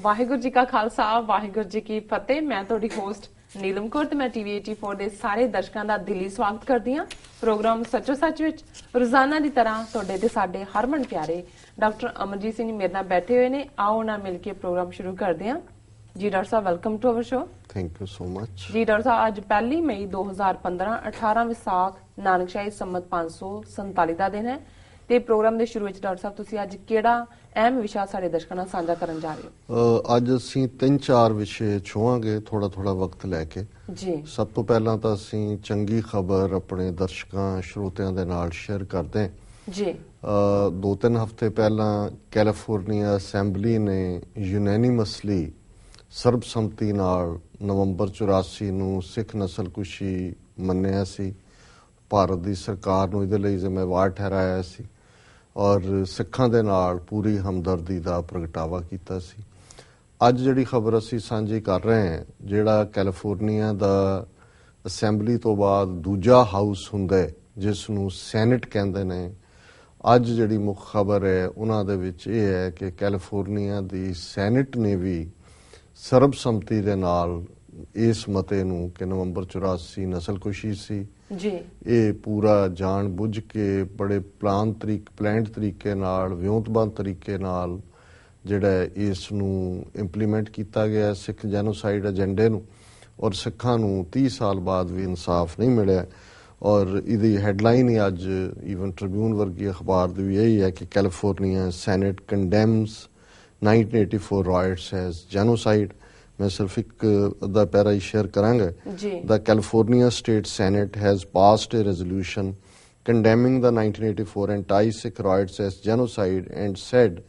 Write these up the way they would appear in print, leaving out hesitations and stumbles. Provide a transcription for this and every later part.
ਵਾਹਿਗੁਰੂ ਜੀ ਕਾ ਖਾਲਸਾ ਵਾਹਿਗੁਰੂ ਜੀ ਕੀ ਫਤਿਹ। ਮੈਂ ਤੁਹਾਡੀ ਹੋਸਟ ਨੀਲਮ ਕੌਰ ਤੇ ਮੈਂ ਟੀਵੀ 84 ਦੇ ਸਾਰੇ ਦਰਸ਼ਕਾਂ ਦਾ ਦਿਲੀ ਸਵਾਗਤ ਕਰਦੀ ਹਾਂ ਪ੍ਰੋਗਰਾਮ ਸੱਚੋ ਸੱਚ ਵਿੱਚ। ਰੋਜ਼ਾਨਾ ਦੀ ਤਰ੍ਹਾਂ ਤੁਹਾਡੇ ਤੇ ਸਾਡੇ ਹਰਮਨ ਪਿਆਰੇ ਡਾਕਟਰ ਅਮਰਜੀਤ ਸਿੰਘ ਮੇਰੇ ਨਾਲ ਬੈਠੇ ਹੋਏ ਨੇ। ਆਓ ਨਾ ਮਿਲ ਕੇ ਪ੍ਰੋਗਰਾਮ ਸ਼ੁਰੂ ਕਰਦੇ ਹਾਂ। ਜੀ ਡਾਕਟਰ ਸਾਹਿਬ, welcome to our show. Thank you so much. ਜੀ ਡਾਕਟਰ ਸਾਹਿਬ, ਅੱਜ 1 ਮਈ 2015 18 ਵਿਸਾਖ ਨਾਨਕਸ਼ਾਹੀ ਸੰਮਤ 547 ਦਾ ਦਿਨ ਹੈ ਤੇ ਪ੍ਰੋਗਰਾਮ ਦੇ ਸ਼ੁਰੂ ਵਿੱਚ ਡਾਕਟਰ ਸਾਹਿਬ ਤੁਸੀਂ ਅੱਜ ਕਿਹੜਾ ਅਹਿਮ ਵਿਸ਼ਾ ਸਾਡੇ ਦਰਸ਼ਕਾਂ ਨਾਲ ਸਾਂਝਾ ਕਰਨ ਜਾ ਰਹੇ ਹੋ? ਅੱਜ ਅਸੀਂ 3-4 ਵਿਸ਼ੇ ਛੂਹਾਂਗੇ ਥੋੜਾ ਵਕਤ ਲੈ ਕੇ ਜੀ। ਸਭ ਤੋਂ ਪਹਿਲਾਂ ਤਾਂ ਅਸੀਂ ਚੰਗੀ ਖਬਰ ਆਪਣੇ ਦਰਸ਼ਕਾਂ ਸ਼ਰੋਤਿਆਂ ਦੇ ਨਾਲ ਸ਼ੇਅਰ ਕਰਦੇ ਹਾਂ ਜੀ। 2-3 ਹਫ਼ਤੇ ਪਹਿਲਾਂ ਕੈਲੀਫੋਰਨੀਆ ਅਸੈਂਬਲੀ ਨੇ ਯੂਨੈਨੀਮਸਲੀ ਸਰਬਸੰਮਤੀ ਨਾਲ ਨਵੰਬਰ 84 ਨੂੰ ਸਿੱਖ ਨਸਲਕੁਸ਼ੀ ਮੰਨਿਆ ਸੀ। ਭਾਰਤ ਦੀ ਸਰਕਾਰ ਨੂੰ ਇਹਦੇ ਲਈ ਜ਼ਿੰਮੇਵਾਰ ਠਹਿਰਾਇਆ ਸੀ ਔਰ ਸਿੱਖਾਂ ਦੇ ਨਾਲ ਪੂਰੀ ਹਮਦਰਦੀ ਦਾ ਪ੍ਰਗਟਾਵਾ ਕੀਤਾ ਸੀ। ਅੱਜ ਜਿਹੜੀ ਖਬਰ ਅਸੀਂ ਸਾਂਝੀ ਕਰ ਰਹੇ ਹਾਂ, ਜਿਹੜਾ ਕੈਲੀਫੋਰਨੀਆ ਦਾ ਅਸੈਂਬਲੀ ਤੋਂ ਬਾਅਦ ਦੂਜਾ ਹਾਊਸ ਹੁੰਦਾ ਜਿਸ ਨੂੰ ਸੈਨੇਟ ਕਹਿੰਦੇ ਨੇ, ਅੱਜ ਜਿਹੜੀ ਮੁੱਖ ਖਬਰ ਹੈ ਉਹਨਾਂ ਦੇ ਵਿੱਚ ਇਹ ਹੈ ਕਿ ਕੈਲੀਫੋਰਨੀਆ ਦੀ ਸੈਨੇਟ ਨੇ ਵੀ ਸਰਬਸੰਮਤੀ ਦੇ ਨਾਲ ਇਸ ਮਤੇ ਨੂੰ ਕਿ ਨਵੰਬਰ 84 ਨਸਲਕੁਸ਼ੀ ਸੀ ਜੀ, ਇਹ ਪੂਰਾ ਜਾਣ ਬੁੱਝ ਕੇ ਬੜੇ ਪਲਾਨਡ ਤਰੀਕੇ ਨਾਲ ਵਿਉਂਤਬੰਦ ਤਰੀਕੇ ਨਾਲ ਜਿਹੜਾ ਇਸ ਨੂੰ ਇੰਪਲੀਮੈਂਟ ਕੀਤਾ ਗਿਆ ਸਿੱਖ ਜੈਨੋਸਾਈਡ ਏਜੰਡੇ ਨੂੰ, ਔਰ ਸਿੱਖਾਂ ਨੂੰ 30 ਸਾਲ ਬਾਅਦ ਵੀ ਇਨਸਾਫ ਨਹੀਂ ਮਿਲਿਆ। ਔਰ ਇਹਦੀ ਹੈਡਲਾਈਨ ਹੀ ਅੱਜ ਈਵਨ ਟ੍ਰਿਬਿਊਨ ਵਰਗੀ ਅਖਬਾਰ ਦੀ ਵੀ ਇਹੀ ਹੈ ਕਿ California Senate condemns 1984 riots as genocide. मैं सिर्फ एक अद्धा पैरा ही शेयर करांगा। The California State Senate has passed a resolution condemning the 1984 anti-Sikh riots as genocide and said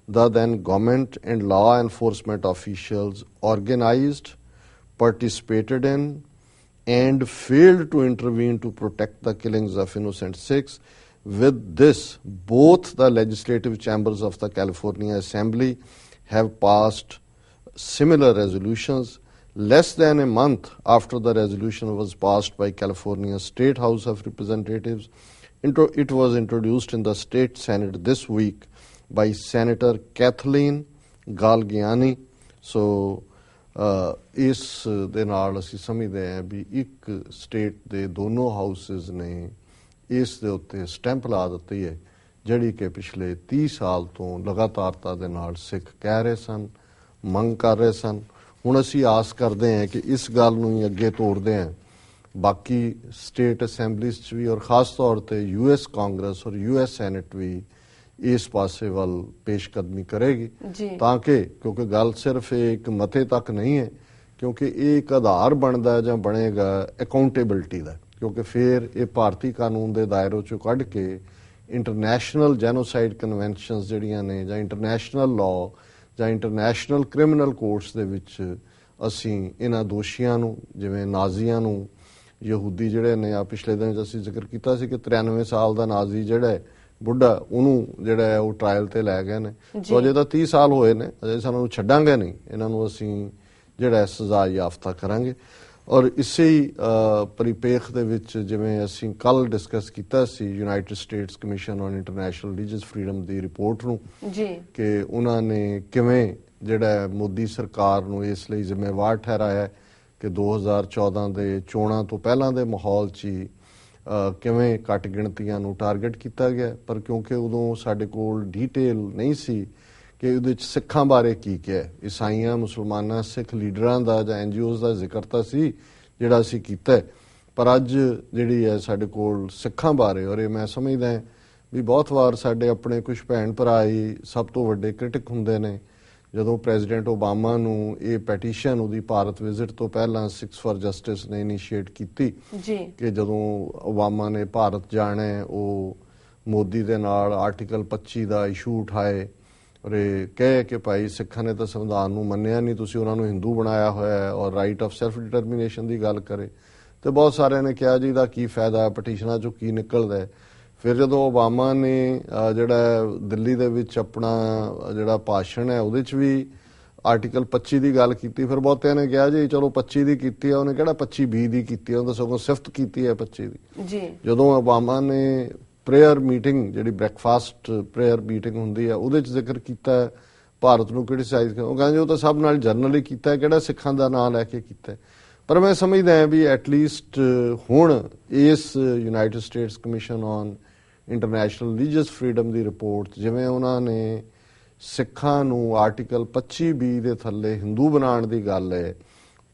the then government and law enforcement officials organized, participated in and failed to intervene to protect the killings of innocent Sikhs. With this, both the legislative chambers of the California Assembly have passed similar resolutions. Less than a month after the resolution was passed by California State House of Representatives, it was introduced in the State Senate this week by Senator Kathleen Galgiani. So, ਇਸ ਦੇ ਨਾਲ ਅਸੀਂ ਸਮਝਦੇ ਹਾਂ ਵੀ ਇੱਕ state ਦੇ ਦੋਨੋਂ houses ਨੇ ਇਸ ਦੇ ਉੱਤੇ ਸਟੈਂਪ ਲਾ ਦਿੱਤੀ ਹੈ, ਜਿਹੜੀ ਕਿ ਪਿਛਲੇ 30 ਸਾਲ ਤੋਂ ਲਗਾਤਾਰਤਾ ਦੇ ਨਾਲ ਸਿੱਖ ਕਹਿ ਰਹੇ ਸਨ, ਮੰਗ ਕਰ ਰਹੇ ਸਨ। ਹੁਣ ਅਸੀਂ ਆਸ ਕਰਦੇ ਹਾਂ ਕਿ ਇਸ ਗੱਲ ਨੂੰ ਹੀ ਅੱਗੇ ਤੋਰਦੇ ਹਾਂ ਬਾਕੀ ਸਟੇਟ ਅਸੈਂਬਲੀਜ਼ 'ਚ ਵੀ, ਔਰ ਖ਼ਾਸ ਤੌਰ 'ਤੇ US ਕਾਂਗਰਸ ਔਰ US ਸੈਨੇਟ ਵੀ ਇਸ ਪਾਸੇ ਵੱਲ ਪੇਸ਼ਕਦਮੀ ਕਰੇਗੀ ਤਾਂ ਕਿ, ਕਿਉਂਕਿ ਗੱਲ ਸਿਰਫ ਇੱਕ ਮਤੇ ਤੱਕ ਨਹੀਂ ਹੈ, ਕਿਉਂਕਿ ਇਹ ਇੱਕ ਆਧਾਰ ਬਣਦਾ ਜਾਂ ਬਣੇਗਾ ਅਕਾਊਂਟੇਬਿਲਟੀ ਦਾ, ਕਿਉਂਕਿ ਫਿਰ ਇਹ ਭਾਰਤੀ ਕਾਨੂੰਨ ਦੇ ਦਾਇਰੇ 'ਚੋਂ ਕੱਢ ਕੇ ਇੰਟਰਨੈਸ਼ਨਲ ਜੈਨੋਸਾਈਡ ਕਨਵੈਨਸ਼ਨਸ ਜਿਹੜੀਆਂ ਨੇ ਜਾਂ ਇੰਟਰਨੈਸ਼ਨਲ ਲਾਅ ਜਾਂ ਇੰਟਰਨੈਸ਼ਨਲ ਕ੍ਰਿਮੀਨਲ ਕੋਰਟਸ ਦੇ ਵਿੱਚ ਅਸੀਂ ਇਹਨਾਂ ਦੋਸ਼ੀਆਂ ਨੂੰ, ਜਿਵੇਂ ਨਾਜ਼ੀਆਂ ਨੂੰ, ਯਹੂਦੀ ਜਿਹੜੇ ਨੇ, ਆ ਪਿਛਲੇ ਦਿਨ ਅਸੀਂ ਜ਼ਿਕਰ ਕੀਤਾ ਸੀ ਕਿ 93 ਸਾਲ ਦਾ ਨਾਜ਼ੀ ਜਿਹੜਾ ਹੈ ਬੁੱਢਾ, ਉਹਨੂੰ ਜਿਹੜਾ ਹੈ ਉਹ ਟਰਾਇਲ ਤੇ ਲੈ ਗਏ ਨੇ। ਸੋ ਅਜੇ ਤਾਂ 30 ਸਾਲ ਹੋਏ ਨੇ, ਅਜੇ ਸਾਨੂੰ ਨੂੰ ਛੱਡਾਂਗੇ ਨਹੀਂ, ਇਹਨਾਂ ਨੂੰ ਅਸੀਂ ਜਿਹੜਾ ਸਜ਼ਾ ਯਾਫਤਾ ਕਰਾਂਗੇ। ਔਰ ਇਸੇ ਹੀ ਪਰਿਪੇਖ ਦੇ ਵਿੱਚ ਜਿਵੇਂ ਅਸੀਂ ਕੱਲ੍ਹ ਡਿਸਕਸ ਕੀਤਾ ਸੀ United States Commission on International Religious Freedom ਦੀ ਰਿਪੋਰਟ ਨੂੰ ਕਿ ਉਹਨਾਂ ਨੇ ਕਿਵੇਂ ਜਿਹੜਾ ਮੋਦੀ ਸਰਕਾਰ ਨੂੰ ਇਸ ਲਈ ਜ਼ਿੰਮੇਵਾਰ ਠਹਿਰਾਇਆ ਕਿ 2014 ਦੇ ਚੋਣਾਂ ਤੋਂ ਪਹਿਲਾਂ ਦੇ ਮਾਹੌਲ 'ਚ ਹੀ ਕਿਵੇਂ ਘੱਟ ਗਿਣਤੀਆਂ ਨੂੰ ਟਾਰਗੇਟ ਕੀਤਾ ਗਿਆ, ਪਰ ਕਿਉਂਕਿ ਉਦੋਂ ਸਾਡੇ ਕੋਲ ਡੀਟੇਲ ਨਹੀਂ ਸੀ ਕਿ ਉਹਦੇ 'ਚ ਸਿੱਖਾਂ ਬਾਰੇ ਕੀ ਕਿਹਾ, ਈਸਾਈਆਂ, ਮੁਸਲਮਾਨਾਂ, ਸਿੱਖ ਲੀਡਰਾਂ ਦਾ ਜਾਂ NGOs ਦਾ ਜ਼ਿਕਰ ਤਾਂ ਸੀ ਜਿਹੜਾ ਅਸੀਂ ਕੀਤਾ, ਪਰ ਅੱਜ ਜਿਹੜੀ ਹੈ ਸਾਡੇ ਕੋਲ ਸਿੱਖਾਂ ਬਾਰੇ, ਔਰ ਇਹ ਮੈਂ ਸਮਝਦਾ ਵੀ ਬਹੁਤ ਵਾਰ ਸਾਡੇ ਆਪਣੇ ਕੁਝ ਭੈਣ ਭਰਾ ਹੀ ਸਭ ਤੋਂ ਵੱਡੇ ਕ੍ਰਿਟਿਕ ਹੁੰਦੇ ਨੇ। ਜਦੋਂ ਪ੍ਰੈਜ਼ੀਡੈਂਟ ਓਬਾਮਾ ਨੂੰ ਇਹ ਪੈਟੀਸ਼ਨ ਉਹਦੀ ਭਾਰਤ ਵਿਜ਼ਿਟ ਤੋਂ ਪਹਿਲਾਂ ਸਿੱਖਸ ਫਾਰ ਜਸਟਿਸ ਨੇ ਇਨੀਸ਼ੀਏਟ ਕੀਤੀ ਕਿ ਜਦੋਂ ਓਬਾਮਾ ਨੇ ਭਾਰਤ ਜਾਣਾ ਉਹ ਮੋਦੀ ਦੇ ਨਾਲ ਆਰਟੀਕਲ 25 ਦਾ ਇਸ਼ੂ ਉਠਾਏ ਔਰ ਇਹ ਕਹੇ ਕਿ ਭਾਈ ਸਿੱਖਾਂ ਨੇ ਤਾਂ ਸੰਵਿਧਾਨ ਨੂੰ ਮੰਨਿਆ ਨਹੀਂ, ਤੁਸੀਂ ਉਹਨਾਂ ਨੂੰ ਹਿੰਦੂ ਬਣਾਇਆ ਹੋਇਆ ਹੈ, ਔਰ ਰਾਈਟ ਆਫ ਸੈਲਫ ਡਿਟਰਮੀਨੇਸ਼ਨ ਦੀ ਗੱਲ ਕਰੇ ਤੇ ਬਹੁਤ ਸਾਰਿਆਂ ਨੇ ਕਿਹਾ ਜੀ ਦਾ ਕੀ ਫਾਇਦਾ, ਪਟੀਸ਼ਨਾਂ 'ਚੋਂ ਕੀ ਨਿਕਲਦਾ ਹੈ। ਫਿਰ ਜਦੋਂ ਓਬਾਮਾ ਨੇ ਜਿਹੜਾ ਦਿੱਲੀ ਦੇ ਵਿੱਚ ਆਪਣਾ ਜਿਹੜਾ ਭਾਸ਼ਣ ਹੈ ਉਹਦੇ 'ਚ ਵੀ ਆਰਟੀਕਲ 25 ਦੀ ਗੱਲ ਕੀਤੀ, ਫਿਰ ਬਹੁਤਿਆਂ ਨੇ ਕਿਹਾ ਜੀ ਚਲੋ 25 ਦੀ ਕੀਤੀ ਹੈ, ਉਹਨੇ ਕਿਹੜਾ 25B ਦੀ ਕੀਤੀ ਹੈ, ਉਹਨੇ ਸਗੋਂ ਸਿਫਤ ਕੀਤੀ ਹੈ 25 ਦੀ। ਜਦੋਂ ਓਬਾਮਾ ਨੇ ਪ੍ਰੇਅਰ ਮੀਟਿੰਗ, ਜਿਹੜੀ ਬ੍ਰੇਕਫਾਸਟ ਪ੍ਰੇਅਰ ਮੀਟਿੰਗ ਹੁੰਦੀ ਹੈ, ਉਹਦੇ 'ਚ ਜ਼ਿਕਰ ਕੀਤਾ ਭਾਰਤ ਨੂੰ ਕ੍ਰਿਟਿਸਾਈਜ਼ ਉਹ ਕਹਿੰਦੇ ਉਹ ਤਾਂ ਸਭ ਨਾਲ ਜਰਨਲੀ ਕੀਤਾ, ਕਿਹੜਾ ਸਿੱਖਾਂ ਦਾ ਨਾਂ ਲੈ ਕੇ ਕੀਤਾ। ਪਰ ਮੈਂ ਸਮਝਦਾ ਹਾਂ ਵੀ ਐਟਲੀਸਟ ਹੁਣ ਇਸ United States Commission on International religious freedom the report ਜਿਵੇਂ ਉਹਨਾਂ ਨੇ ਸਿੱਖਾਂ ਨੂੰ ਆਰਟੀਕਲ 25B ਦੇ ਥੱਲੇ ਹਿੰਦੂ ਬਣਾਉਣ ਦੀ ਗੱਲ ਹੈ,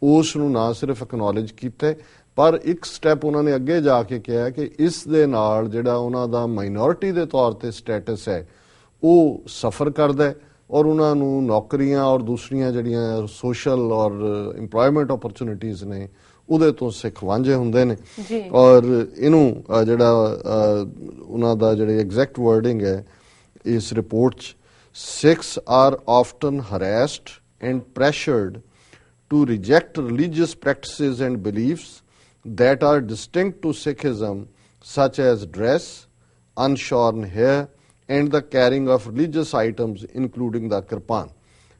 ਉਸ ਨੂੰ ਨਾ ਸਿਰਫ ਐਕਨੋਲੇਜ ਕੀਤਾ ਪਰ ਇੱਕ ਸਟੈਪ ਉਹਨਾਂ ਨੇ ਅੱਗੇ ਜਾ ਕੇ ਕਿਹਾ ਕਿ ਇਸ ਦੇ ਨਾਲ ਜਿਹੜਾ ਉਹਨਾਂ ਦਾ ਮਾਈਨੋਰਿਟੀ ਦੇ ਤੌਰ ਤੇ ਸਟੇਟਸ ਹੈ ਉਹ ਸਫਰ ਕਰਦਾ ਔਰ ਉਹਨਾਂ ਨੂੰ ਨੌਕਰੀਆਂ ਔਰ ਦੂਸਰੀਆਂ ਜਿਹੜੀਆਂ ਸੋਸ਼ਲ ਔਰ ਇੰਪਲੋਇਮੈਂਟ ਓਪਰਚੁਨਿਟੀਜ਼ ਨੇ ਉਹਦੇ ਤੋਂ ਸਿੱਖ ਵਾਂਝੇ ਹੁੰਦੇ ਨੇ। ਔਰ ਇਹਨੂੰ ਜਿਹੜਾ ਉਹਨਾਂ ਦਾ ਜਿਹੜੇ ਐਗਜ਼ੈਕਟ ਵਰਡਿੰਗ ਹੈ ਇਸ ਰਿਪੋਰਟ 'ਚ, Sikhs are often harassed and pressured to reject religious practices and beliefs that are distinct to Sikhism, such as dress, unshorn hair, and the carrying of religious items, including the kirpan.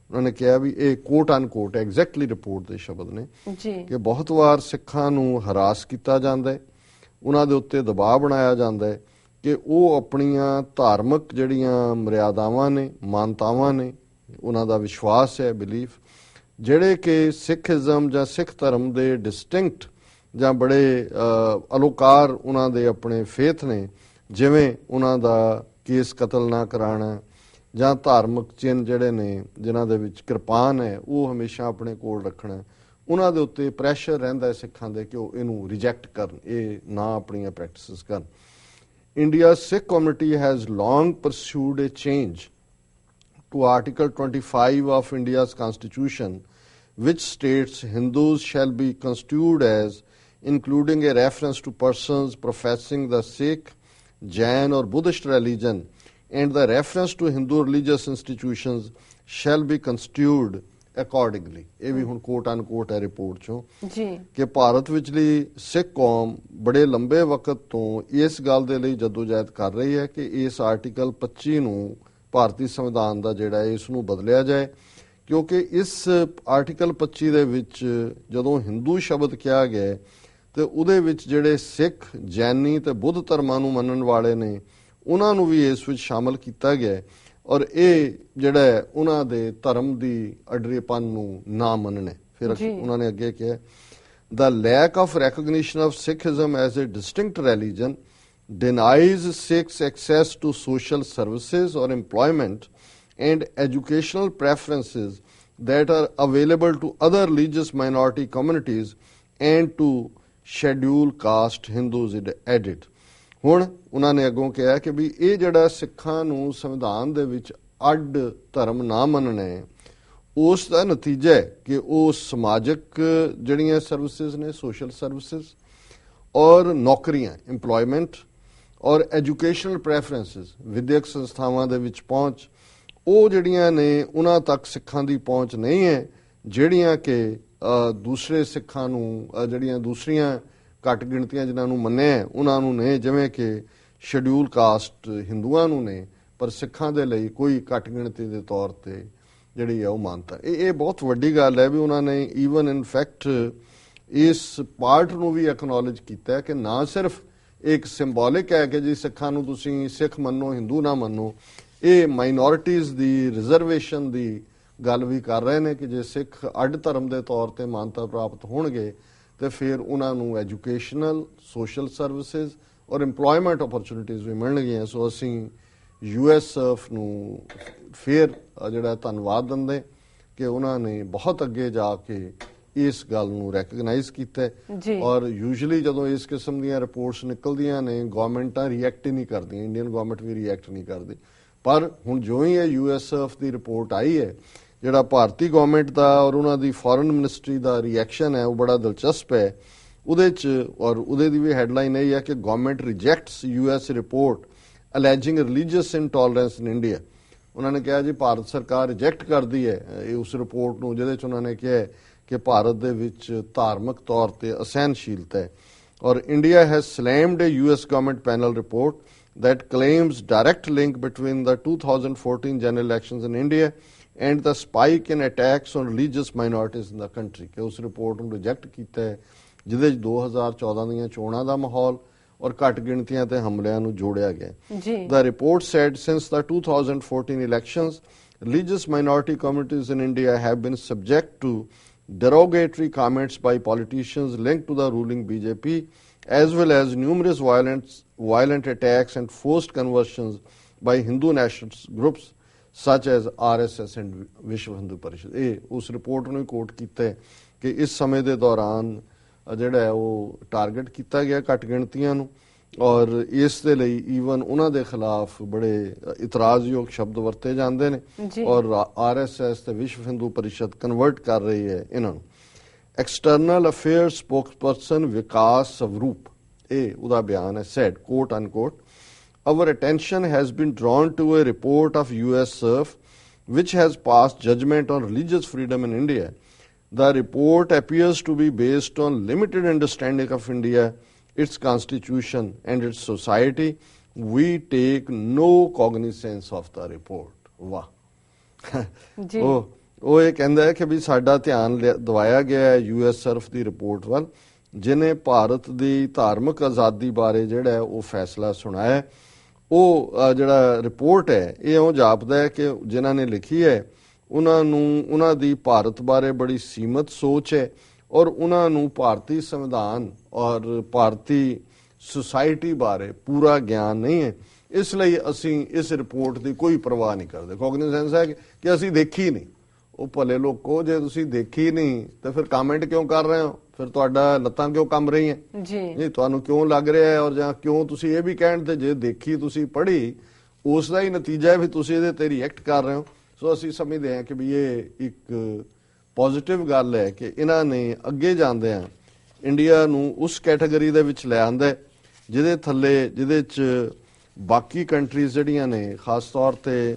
उन्होंने कहा भी ये quote unquote exactly report के शब्द ने कि बहुत वार सिखां नूं हरास किया जाता है, उन्हां दे उत्ते दबाव बनाया जाता है कि वो अपनियां धार्मिक जड़ियां मर्यादावां ने मानतावां ने उन्हां दा विश्वास है बिलीफ ਜਿਹੜੇ कि सिखिज्म ਜਾਂ सिख धर्म ਦੇ डिस्टिंक्ट ਜਾਂ बड़े ਅਲੋਕਾਰ ਉਹਨਾਂ ਦੇ ਆਪਣੇ ਫੇਥ ਨੇ, ਜਿਵੇਂ ਉਹਨਾਂ ਦਾ ਕੇਸ ਕਤਲ ਨਾ ਕਰਾਉਣਾ ਜਾਂ ਧਾਰਮਿਕ ਚਿੰਨ੍ਹ ਜਿਹੜੇ ਨੇ ਜਿਨ੍ਹਾਂ ਦੇ ਵਿੱਚ ਕਿਰਪਾਨ ਹੈ ਉਹ ਹਮੇਸ਼ਾ ਆਪਣੇ ਕੋਲ ਰੱਖਣਾ, ਉਹਨਾਂ ਦੇ ਉੱਤੇ ਪ੍ਰੈਸ਼ਰ ਰਹਿੰਦਾ ਸਿੱਖਾਂ ਦੇ ਕਿ ਉਹ ਇਹਨੂੰ ਰਿਜੈਕਟ ਕਰਨ, ਇਹ ਨਾ ਆਪਣੀਆਂ ਪ੍ਰੈਕਟਿਸਿਸ ਕਰਨ। India's Sikh community has long pursued a change to Article 25 of India's Constitution, which states Hindus shall be construed as including a reference to persons professing the Sikh, Jain or Buddhist religion, and the reference to Hindu religious institutions shall be construed accordingly। ਇਹ ਵੀ ਹੁਣ ਕੋਟ ਅਨਕੋਟ ਹੈ report ਚੋਂ ਕਿ ਭਾਰਤ ਵਿਚਲੀ ਸਿੱਖ ਕੌਮ ਬੜੇ ਲੰਬੇ ਵਕਤ ਤੋਂ ਇਸ ਗੱਲ ਦੇ ਲਈ ਜਦੋਜਹਿਦ ਕਰ ਰਹੀ ਹੈ ਕਿ ਇਸ ਆਰਟੀਕਲ 25 ਨੂੰ ਭਾਰਤੀ ਸੰਵਿਧਾਨ ਦਾ ਜਿਹੜਾ ਹੈ ਇਸ ਨੂੰ ਬਦਲਿਆ ਜਾਏ, ਕਿਉਂਕਿ ਇਸ ਆਰਟੀਕਲ 25 ਦੇ ਵਿੱਚ ਜਦੋਂ ਹਿੰਦੂ ਸ਼ਬਦ ਕਿਹਾ ਗਿਆ ਤੇ ਉਹਦੇ ਵਿੱਚ ਜਿਹੜੇ ਸਿੱਖ, ਜੈਨੀ ਤੇ ਬੁੱਧ ਧਰਮਾਂ ਨੂੰ ਮੰਨਣ ਵਾਲੇ ਨੇ ਉਹਨਾਂ ਨੂੰ ਵੀ ਇਸ ਵਿੱਚ ਸ਼ਾਮਲ ਕੀਤਾ ਗਿਆ ਔਰ ਇਹ ਜਿਹੜਾ ਹੈ ਉਹਨਾਂ ਦੇ ਧਰਮ ਦੀ ਅਡਰੇਪਨ ਨੂੰ ਨਾ ਮੰਨਣੇ। ਫਿਰ ਉਹਨਾਂ ਨੇ ਅੱਗੇ ਕਿਹਾ the lack of recognition of Sikhism as a distinct religion denies Sikhs access to social services or employment and educational preferences that are available to other religious minority communities and to scheduled caste Hindus added। ਹੁਣ ਉਹਨਾਂ ਨੇ ਅੱਗੋਂ ਕਿਹਾ ਕਿ ਵੀ ਇਹ ਜਿਹੜਾ ਸਿੱਖਾਂ ਨੂੰ ਸੰਵਿਧਾਨ ਦੇ ਵਿੱਚ ਅੱਡ ਧਰਮ ਨਾ ਮੰਨਣਾ ਹੈ ਉਸ ਦਾ ਨਤੀਜਾ ਹੈ ਕਿ ਉਹ ਸਮਾਜਿਕ ਜਿਹੜੀਆਂ ਸਰਵਿਸਿਜ਼ ਨੇ, ਸੋਸ਼ਲ ਸਰਵਿਸਿਜ਼ ਔਰ ਨੌਕਰੀਆਂ, ਇੰਪਲੋਇਮੈਂਟ ਔਰ ਐਜੂਕੇਸ਼ਨਲ ਪ੍ਰੈਫਰੈਂਸਿਸ, ਵਿਦਿਅਕ ਸੰਸਥਾਵਾਂ ਦੇ ਵਿੱਚ ਪਹੁੰਚ, ਉਹ ਜਿਹੜੀਆਂ ਨੇ ਉਹਨਾਂ ਤੱਕ ਸਿੱਖਾਂ ਦੀ ਪਹੁੰਚ ਨਹੀਂ ਹੈ ਜਿਹੜੀਆਂ ਕਿ ਦੂਸਰੇ ਸਿੱਖਾਂ ਨੂੰ ਜਿਹੜੀਆਂ ਦੂਸਰੀਆਂ ਘੱਟ ਗਿਣਤੀਆਂ ਜਿਨ੍ਹਾਂ ਨੂੰ ਮੰਨਿਆ ਉਹਨਾਂ ਨੂੰ ਨੇ, ਜਿਵੇਂ ਕਿ ਸ਼ਡਿਊਲ ਕਾਸਟ ਹਿੰਦੂਆਂ ਨੂੰ ਨੇ ਪਰ ਸਿੱਖਾਂ ਦੇ ਲਈ ਕੋਈ ਘੱਟ ਗਿਣਤੀ ਦੇ ਤੌਰ ਤੇ ਜਿਹੜੀ ਹੈ ਉਹ ਮਾਨਤਾ। ਇਹ ਬਹੁਤ ਵੱਡੀ ਗੱਲ ਹੈ ਵੀ ਉਹਨਾਂ ਨੇ ਈਵਨ ਇਨ ਫੈਕਟ ਇਸ ਪਾਰਟ ਨੂੰ ਵੀ ਐਕਨੋਲੇਜ ਕੀਤਾ ਕਿ ਨਾ ਸਿਰਫ ਇੱਕ ਸਿੰਬੋਲਿਕ ਹੈ ਕਿ ਜੀ ਸਿੱਖਾਂ ਨੂੰ ਤੁਸੀਂ ਸਿੱਖ ਮੰਨੋ ਹਿੰਦੂ ਨਾ ਮੰਨੋ, ਇਹ ਮਾਈਨੋਰਿਟੀਜ਼ ਦੀ ਰਿਜ਼ਰਵੇਸ਼ਨ ਦੀ ਗੱਲ ਵੀ ਕਰ ਰਹੇ ਨੇ ਕਿ ਜੇ ਸਿੱਖ ਅੱਡ ਧਰਮ ਦੇ ਤੌਰ ਤੇ ਮਾਨਤਾ ਪ੍ਰਾਪਤ ਹੋਣਗੇ ਤੇ ਫਿਰ ਉਹਨਾਂ ਨੂੰ ਐਜੂਕੇਸ਼ਨਲ, ਸੋਸ਼ਲ ਸਰਵਿਸਿਜ਼ ਔਰ ਇੰਪਲੋਇਮੈਂਟ ਓਪਰਚੁਨਿਟੀਜ਼ ਵੀ ਮਿਲਣਗੀਆਂ। ਸੋ ਅਸੀਂ USCIRF ਨੂੰ ਫਿਰ ਜਿਹੜਾ ਧੰਨਵਾਦ ਦਿੰਦੇ ਕਿ ਉਹਨਾਂ ਨੇ ਬਹੁਤ ਅੱਗੇ ਜਾ ਕੇ ਇਸ ਗੱਲ ਨੂੰ ਰੈਕਗਨਾਈਜ਼ ਕੀਤਾ ਔਰ ਯੂਜੂਅਲੀ ਜਦੋਂ ਇਸ ਕਿਸਮ ਦੀਆਂ ਰਿਪੋਰਟਸ ਨਿਕਲਦੀਆਂ ਨੇ ਗਵਰਨਮੈਂਟਾਂ ਰਿਐਕਟ ਹੀ ਨਹੀਂ ਕਰਦੀਆਂ, ਇੰਡੀਅਨ ਗਵਰਨਮੈਂਟ ਵੀ ਰਿਐਕਟ ਨਹੀਂ ਕਰਦੀ। ਪਰ ਹੁਣ ਜੋ ਹੀ ਇਹ USCIRF ਦੀ ਰਿਪੋਰਟ ਆਈ ਹੈ ਜਿਹੜਾ ਭਾਰਤੀ ਗਵਰਨਮੈਂਟ ਦਾ ਔਰ ਉਹਨਾਂ ਦੀ ਫੋਰਨ ਮਿਨਿਸਟਰੀ ਦਾ ਰਿਐਕਸ਼ਨ ਹੈ ਉਹ ਬੜਾ ਦਿਲਚਸਪ ਹੈ ਉਹਦੇ 'ਚ। ਔਰ ਉਹਦੇ ਦੀ ਵੀ ਹੈਡਲਾਈਨ ਇਹ ਹੈ ਕਿ government rejects US report alleging religious intolerance in India. ਉਹਨਾਂ ਨੇ ਕਿਹਾ ਜੀ ਭਾਰਤ ਸਰਕਾਰ ਰਿਜੈਕਟ ਕਰਦੀ ਹੈ ਇਹ ਉਸ ਰਿਪੋਰਟ ਨੂੰ ਜਿਹਦੇ 'ਚ ਉਹਨਾਂ ਨੇ ਕਿਹਾ ਕਿ ਭਾਰਤ ਦੇ ਵਿੱਚ ਧਾਰਮਿਕ ਤੌਰ ਤੇ ਅਸਹਿਨਸ਼ੀਲਤਾ ਹੈ। ਔਰ India has slammed a US government panel report that claims direct link between the 2014 general elections in India and the spike in attacks on religious minorities in the country। ਕਿ ਉਸ ਰਿਪੋਰਟ ਨੂੰ ਰਿਜੈਕਟ ਕੀਤਾ ਹੈ ਜਿਹਦੇ 'ਚ 2014 ਦੀਆਂ ਚੋਣਾਂ ਦਾ ਮਾਹੌਲ ਔਰ ਘੱਟ ਗਿਣਤੀਆਂ ਤੇ ਹਮਲਿਆਂ ਨੂੰ ਜੋੜਿਆ ਗਿਆ। The report said since the 2014 elections, religious minority communities in India have been subject to derogatory comments by politicians linked to the ruling BJP, as well as numerous violent attacks and forced conversions by Hindu nationalist groups such as RSS and Vishwa Hindu Parishad। ਇਹ ਉਸ report ਨੂੰ ਕੋਟ ਕੀਤਾ ਹੈ ਕਿ ਇਸ ਸਮੇਂ ਦੇ ਦੌਰਾਨ ਜਿਹੜਾ ਹੈ ਉਹ ਟਾਰਗੇਟ ਕੀਤਾ ਗਿਆ ਘੱਟ ਗਿਣਤੀਆਂ ਨੂੰ, ਔਰ ਇਸ ਦੇ ਲਈ ਈਵਨ ਉਹਨਾਂ ਦੇ ਖਿਲਾਫ ਬੜੇ ਇਤਰਾਜ਼ਯੋਗ ਸ਼ਬਦ ਵਰਤੇ ਜਾਂਦੇ ਨੇ, ਔਰ RSS ਤੇ ਵਿਸ਼ਵ ਹਿੰਦੂ ਪਰਿਸ਼ਦ ਕਨਵਰਟ ਕਰ ਰਹੀ ਹੈ ਇਹਨਾਂ ਨੂੰ। ਐਕਸਟਰਨਲ ਅਫੇਅਰਸ ਸਪੋਕਸਪਰਸਨ ਵਿਕਾਸ ਸਵਰੂਪ, ਇਹ ਉਹਦਾ ਬਿਆਨ ਹੈ, said, quote unquote, our attention has been drawn to a report of USCIRF which has passed judgment on religious freedom in India. The report appears to be based on limited understanding of India, its constitution and its society. We take no cognizance of the report. ਵਾਹ ਜੀ। ਉਹ ਇਹ ਕਹਿੰਦਾ ਹੈ ਕਿ ਵੀ ਸਾਡਾ ਧਿਆਨ ਦਵਾਇਆ ਗਿਆ ਹੈ USCIRF ਦੀ ਰਿਪੋਰਟ ਵੱਲ, ਜਿਹਨੇ ਭਾਰਤ ਦੀ ਧਾਰਮਿਕ ਆਜ਼ਾਦੀ ਬਾਰੇ ਜਿਹੜਾ ਹੈ ਉਹ ਫੈਸਲਾ ਸੁਣਾਇਆ। ਉਹ ਜਿਹੜਾ ਰਿਪੋਰਟ ਹੈ ਇਹ ਉਹ ਜਾਪਦਾ ਹੈ ਕਿ ਜਿਨ੍ਹਾਂ ਨੇ ਲਿਖੀ ਹੈ ਉਹਨਾਂ ਦੀ ਭਾਰਤ ਬਾਰੇ ਬੜੀ ਸੀਮਤ ਸੋਚ ਹੈ, ਔਰ ਉਹਨਾਂ ਨੂੰ ਭਾਰਤੀ ਸੰਵਿਧਾਨ ਔਰ ਭਾਰਤੀ ਸੁਸਾਇਟੀ ਬਾਰੇ ਪੂਰਾ ਗਿਆਨ ਨਹੀਂ ਹੈ। ਇਸ ਲਈ ਅਸੀਂ ਇਸ ਰਿਪੋਰਟ ਦੀ ਕੋਈ ਪਰਵਾਹ ਨਹੀਂ ਕਰਦੇ। ਕੋਗਨੀਸੈਂਸ ਹੈ ਕਿ ਅਸੀਂ ਦੇਖੀ ਨਹੀਂ। ਉਹ ਭਲੇ ਲੋਕੋ, ਜੇ ਤੁਸੀਂ ਦੇਖੀ ਨਹੀਂ ਤਾਂ ਫਿਰ ਕਮੈਂਟ ਕਿਉਂ ਕਰ ਰਹੇ ਹੋ? ਫਿਰ ਤੁਹਾਡਾ ਲੱਤਾਂ ਕਿਉਂ ਕੰਬ ਰਹੀਆਂ ਜੀ? ਤੁਹਾਨੂੰ ਕਿਉਂ ਲੱਗ ਰਿਹਾ ਹੈ? ਔਰ ਜਾਂ ਕਿਉਂ ਤੁਸੀਂ ਇਹ ਵੀ ਕਹਿਣ ਤੇ ਜੇ ਦੇਖੀ ਤੁਸੀਂ ਪੜ੍ਹੀ, ਉਸ ਦਾ ਹੀ ਨਤੀਜਾ ਹੈ ਵੀ ਤੁਸੀਂ ਇਹਦੇ ਤੇ ਰਿਐਕਟ ਕਰ ਰਹੇ ਹੋ। ਸੋ ਅਸੀਂ ਸਮਝਦੇ ਹਾਂ ਕਿ ਵੀ ਇਹ ਇੱਕ ਪੋਜ਼ਿਟਿਵ ਗੱਲ ਹੈ ਕਿ ਇਹਨਾਂ ਨੇ ਅੱਗੇ ਜਾਂਦਿਆਂ ਇੰਡੀਆ ਨੂੰ ਉਸ ਕੈਟਾਗਰੀ ਦੇ ਵਿੱਚ ਲੈ ਆਂਦਾ ਜਿਹਦੇ 'ਚ ਬਾਕੀ ਕੰਟਰੀਜ਼ ਜਿਹੜੀਆਂ ਨੇ, ਖਾਸ ਤੌਰ ਤੇ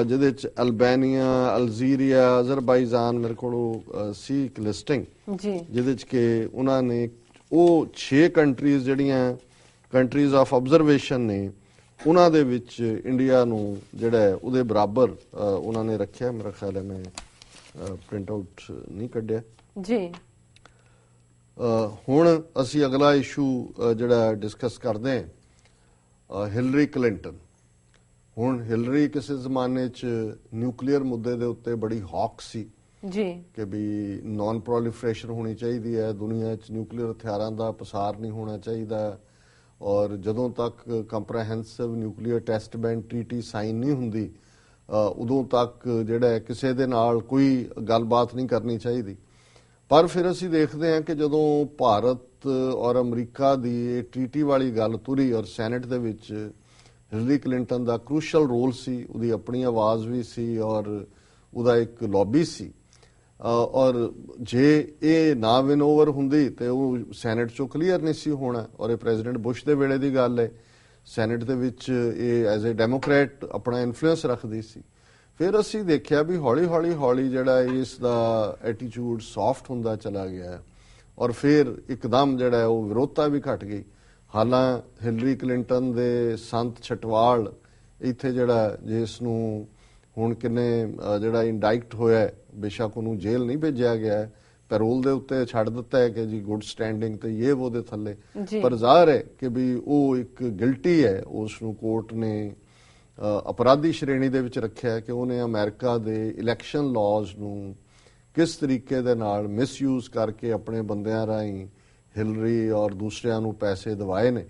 ਜਿਹਦੇ 'ਚ ਅਲਬੇਨੀਆ, ਅਲਜੀਰੀਆ, ਅਜ਼ਰਬਾਈਜਾਨ, ਮੇਰੇ ਕੋਲ ਸੀ ਇੱਕ ਲਿਸਟਿੰਗ ਜਿਹਦੇ 'ਚ ਕਿ ਉਹਨਾਂ ਨੇ ਉਹ 6 ਕੰਟਰੀਜ਼ ਜਿਹੜੀਆਂ ਕੰਟਰੀਜ਼ ਆਫ ਆਬਜ਼ਰਵੇਸ਼ਨ ਨੇ, ਉਹਨਾਂ ਦੇ ਵਿੱਚ ਇੰਡੀਆ ਨੂੰ ਜਿਹੜਾ ਹੈ ਉਹਦੇ ਬਰਾਬਰ ਉਹਨਾਂ ਨੇ ਰੱਖਿਆ। ਮੇਰਾ ਖਿਆਲ ਹੈ ਮੈਂ ਪ੍ਰਿੰਟ ਆਊਟ ਨਹੀਂ ਕੱਢਿਆ ਜੀ। ਹੁਣ ਅਸੀਂ ਅਗਲਾ ਇਸ਼ੂ ਜਿਹੜਾ ਡਿਸਕਸ ਕਰਦੇ ਹਾਂ, ਹਿਲਰੀ ਕਲਿੰਟਨ। ਹੁਣ ਹਿਲਰੀ ਕਿਸੇ ਜ਼ਮਾਨੇ 'ਚ ਨਿਊਕਲੀਅਰ ਮੁੱਦੇ ਦੇ ਉੱਤੇ ਬੜੀ ਹੌਕ ਸੀ ਜੀ ਕਿ ਵੀ ਨਾਨ ਪ੍ਰੋਲੀਫਰੇਸ਼ਨ ਹੋਣੀ ਚਾਹੀਦੀ ਹੈ, ਦੁਨੀਆ 'ਚ ਨਿਊਕਲੀਅਰ ਹਥਿਆਰਾਂ ਦਾ ਪਸਾਰ ਨਹੀਂ ਹੋਣਾ ਚਾਹੀਦਾ, ਔਰ ਜਦੋਂ ਤੱਕ comprehensive nuclear test ban treaty sign ਨਹੀਂ ਹੁੰਦੀ ਉਦੋਂ ਤੱਕ ਜਿਹੜਾ ਕਿਸੇ ਦੇ ਨਾਲ ਕੋਈ ਗੱਲਬਾਤ ਨਹੀਂ ਕਰਨੀ ਚਾਹੀਦੀ। ਪਰ ਫਿਰ ਅਸੀਂ ਦੇਖਦੇ ਹਾਂ ਕਿ ਜਦੋਂ ਭਾਰਤ ਔਰ ਅਮਰੀਕਾ ਦੀ ਇਹ ਟ੍ਰੀਟੀ ਵਾਲੀ ਗੱਲ ਤੁਰੀ ਔਰ ਸੈਨੇਟ ਦੇ ਵਿੱਚ ਹਿਲਰੀ ਕਲਿੰਟਨ ਦਾ ਕ੍ਰੂਸ਼ਲ ਰੋਲ ਸੀ, ਉਹਦੀ ਆਪਣੀ ਆਵਾਜ਼ ਵੀ ਸੀ ਔਰ ਉਹਦਾ ਇੱਕ ਲੌਬੀ ਸੀ, ਔਰ ਜੇ ਇਹ ਨਾ ਵਿਨ ਓਵਰ ਹੁੰਦੀ ਤੇ ਉਹ ਸੈਨੇਟ ਚੋਂ ਕਲੀਅਰ ਨਹੀਂ ਸੀ ਹੋਣਾ। ਔਰ ਇਹ ਪ੍ਰੈਜ਼ੀਡੈਂਟ ਬੁਸ਼ ਦੇ ਵੇਲੇ ਦੀ ਗੱਲ ਹੈ। ਸੈਨੇਟ ਦੇ ਵਿੱਚ ਇਹ ਐਜ਼ ਏ ਡੈਮੋਕ੍ਰੇਟ ਆਪਣਾ ਇਨਫਲੂਐਂਸ ਰੱਖਦੀ ਸੀ। ਫਿਰ ਅਸੀਂ ਦੇਖਿਆ ਵੀ ਹੌਲੀ ਜਿਹੜਾ ਇਸ ਦਾ ਐਟੀਟਿਊਡ ਸੌਫਟ ਹੁੰਦਾ ਚਲਾ ਗਿਆ ਔਰ ਫਿਰ ਇੱਕਦਮ ਜਿਹੜਾ ਉਹ ਵਿਰੋਧਤਾ ਵੀ ਘਟ ਗਈ। ਹਾਲਾਂ ਹਿਲਰੀ ਕਲਿੰਟਨ ਦੇ ਸੰਤ ਛਟਵਾਲ ਇੱਥੇ ਜਿਹੜਾ ਜਿਸ ਨੂੰ ਹੁਣ ਕਿੰਨੇ ਜਿਹੜਾ ਇੰਡਾਈਕਟ ਹੋਇਆ, ਬੇਸ਼ੱਕ ਉਹਨੂੰ ਜੇਲ੍ਹ ਨਹੀਂ ਭੇਜਿਆ ਗਿਆ, ਪੈਰੋਲ ਦੇ ਉੱਤੇ ਛੱਡ ਦਿੱਤਾ ਹੈ ਕਿ ਜੀ ਗੁੱਡ ਸਟੈਂਡਿੰਗ ਤੇ ਇਹ ਉਹਦੇ ਥੱਲੇ, ਪਰ ਜ਼ਾਹਰ ਹੈ ਕਿ ਵੀ ਉਹ ਇੱਕ ਗਿਲਟੀ ਹੈ। ਉਸ ਨੂੰ ਕੋਰਟ ਨੇ ਅਪਰਾਧੀ ਸ਼੍ਰੇਣੀ ਦੇ ਵਿੱਚ ਰੱਖਿਆ ਕਿ ਉਹਨੇ ਅਮਰੀਕਾ ਦੇ ਇਲੈਕਸ਼ਨ ਲਾਜ਼ ਨੂੰ ਕਿਸ ਤਰੀਕੇ ਦੇ ਨਾਲ ਮਿਸਯੂਜ਼ ਕਰਕੇ ਆਪਣੇ ਬੰਦਿਆਂ ਰਾਹੀਂ ਹਿਲਰੀ ਔਰ ਦੂਸਰਿਆਂ ਨੂੰ ਪੈਸੇ ਦਿਵਾਏ ਨੇ।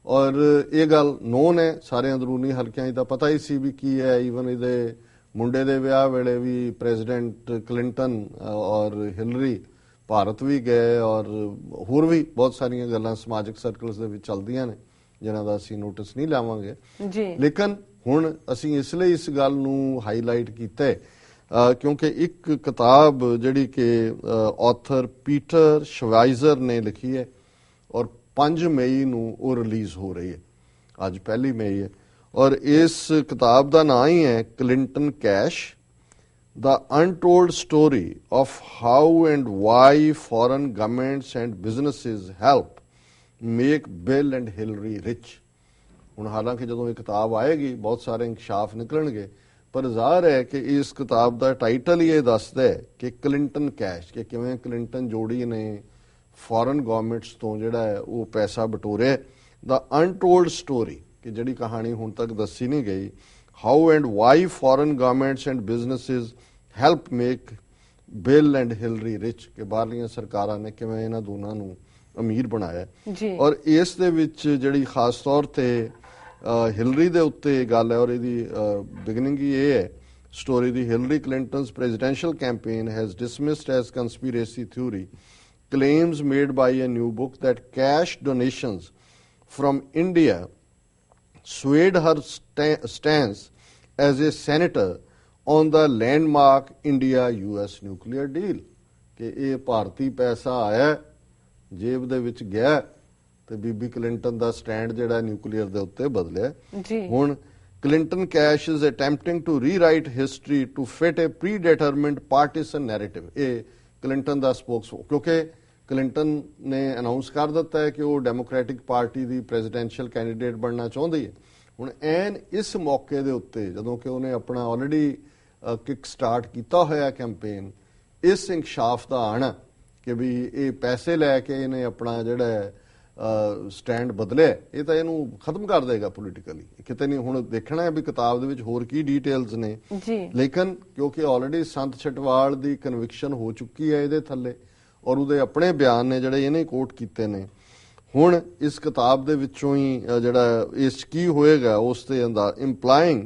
ਔਰ ਇਹ ਗੱਲ ਨੋਨ ਹੈ, ਸਾਰੇ ਅੰਦਰੂਨੀ ਹਲਕਿਆਂ 'ਚ ਤਾਂ ਪਤਾ ਹੀ ਸੀ ਵੀ ਕੀ ਹੈ। ਈਵਨ ਇਹਦੇ ਮੁੰਡੇ ਦੇ ਵਿਆਹ ਵੇਲੇ ਵੀ ਪ੍ਰੈਜ਼ੀਡੈਂਟ ਕਲਿੰਟਨ ਔਰ ਹਿਲਰੀ ਭਾਰਤ ਵੀ ਗਏ ਔਰ ਹੋਰ ਵੀ ਬਹੁਤ ਸਾਰੀਆਂ ਗੱਲਾਂ ਸਮਾਜਿਕ ਸਰਕਲਸ ਦੇ ਵਿੱਚ ਚੱਲਦੀਆਂ ਨੇ ਜਿਨ੍ਹਾਂ ਦਾ ਅਸੀਂ ਨੋਟਿਸ ਨਹੀਂ ਲਾਵਾਂਗੇ ਜੀ। ਲੇਕਿਨ ਹੁਣ ਅਸੀਂ ਇਸ ਲਈ ਇਸ ਗੱਲ ਨੂੰ ਹਾਈਲਾਈਟ ਕੀਤਾ ਹੈ ਕਿਉਂਕਿ ਇੱਕ ਕਿਤਾਬ ਜਿਹੜੀ ਕਿ ਆਥਰ ਪੀਟਰ ਸ਼ਵਾਈਜ਼ਰ ਨੇ ਲਿਖੀ ਹੈ ਔਰ 5 ਮਈ ਨੂੰ ਉਹ ਰਿਲੀਜ਼ ਹੋ ਰਹੀ ਹੈ। ਅੱਜ 1 ਮਈ ਹੈ ਔਰ ਇਸ ਕਿਤਾਬ ਦਾ ਨਾਂ ਹੀ ਹੈ Clinton cash, The Untold Story of How and Why Foreign Governments and Businesses Help Make Bill and Hillary Rich। ਹੁਣ ਹਾਲਾਂਕਿ ਜਦੋਂ ਇਹ ਕਿਤਾਬ ਆਏਗੀ ਬਹੁਤ ਸਾਰੇ ਇੰਕਸ਼ਾਫ ਨਿਕਲਣਗੇ, ਪਰ ਜ਼ਾਹਰ ਹੈ ਕਿ ਇਸ ਕਿਤਾਬ ਦਾ ਟਾਈਟਲ ਹੀ ਇਹ ਦੱਸਦਾ ਹੈ ਕਿ ਕਲਿੰਟਨ ਕੈਸ਼, ਕਿ ਕਿਵੇਂ ਕਲਿੰਟਨ ਜੋੜੀ ਨੇ ਫੋਰਨ ਗਵਰਨਮੈਂਟਸ ਤੋਂ ਜਿਹੜਾ ਹੈ ਉਹ ਪੈਸਾ ਬਟੋਰਿਆ। ਦਾ ਅਨਟੋਲਡ ਸਟੋਰੀ, ਕਿ ਜਿਹੜੀ ਕਹਾਣੀ ਹੁਣ ਤੱਕ ਦੱਸੀ ਨਹੀਂ ਗਈ, how and why foreign governments and businesses help make Bill and Hillary rich, कि बाहरलियां सरकारां ने किवें इन्हां दोनां नूं अमीर बनाया जी। और इस दे विच जिहड़ी खास तौर ते हिलरी दे उत्ते गल है और इहदी बिगनिंग ही ये है स्टोरी दी। Hillary Clinton's presidential campaign has dismissed as conspiracy theory claims made by a new book that cash donations from India swayed her stance as a senator on the landmark India-US nuclear deal, कि ये भारती पैसा आया जेब दे विच गया ते बीबी Clinton दा stand जिहड़ा nuclear दे उत्ते बदलिया। हुण Clinton cash is attempting to rewrite history to fit a predetermined partisan narrative. ये क्लिंटन दा स्पोक्स, क्योंकि क्लिंटन ने अनाउंस कर दिता है कि वो डेमोक्रेटिक पार्टी दी प्रेजिडेंशियल कैंਡੀਡੇਟ बनना चाहती है। हुण एन इस मौके दे उत्ते जदों कि उन्हें अपना ऑलरेडी किक स्टार्ट किया होया कैंपेन, इस इंकशाफ का आना कि भी ये पैसे लैके इन्हें अपना जिहड़ा स्टैंड बदलिया, ये तो इनू खत्म कर देगा पोलिटिकली। किते नहीं हुण देखना है भी किताब दे विच होर की डिटेल्स ने, लेकिन क्योंकि ऑलरेडी संत छटवाल दी कन्विक्शन हो चुकी है इहदे थल्ले और उहदे अपने बयान ने जिहड़े इहने कोट कीते ने। हुण इस किताब दे विचों ही जिहड़ा इस की होएगा उस ते इंप्लाइंग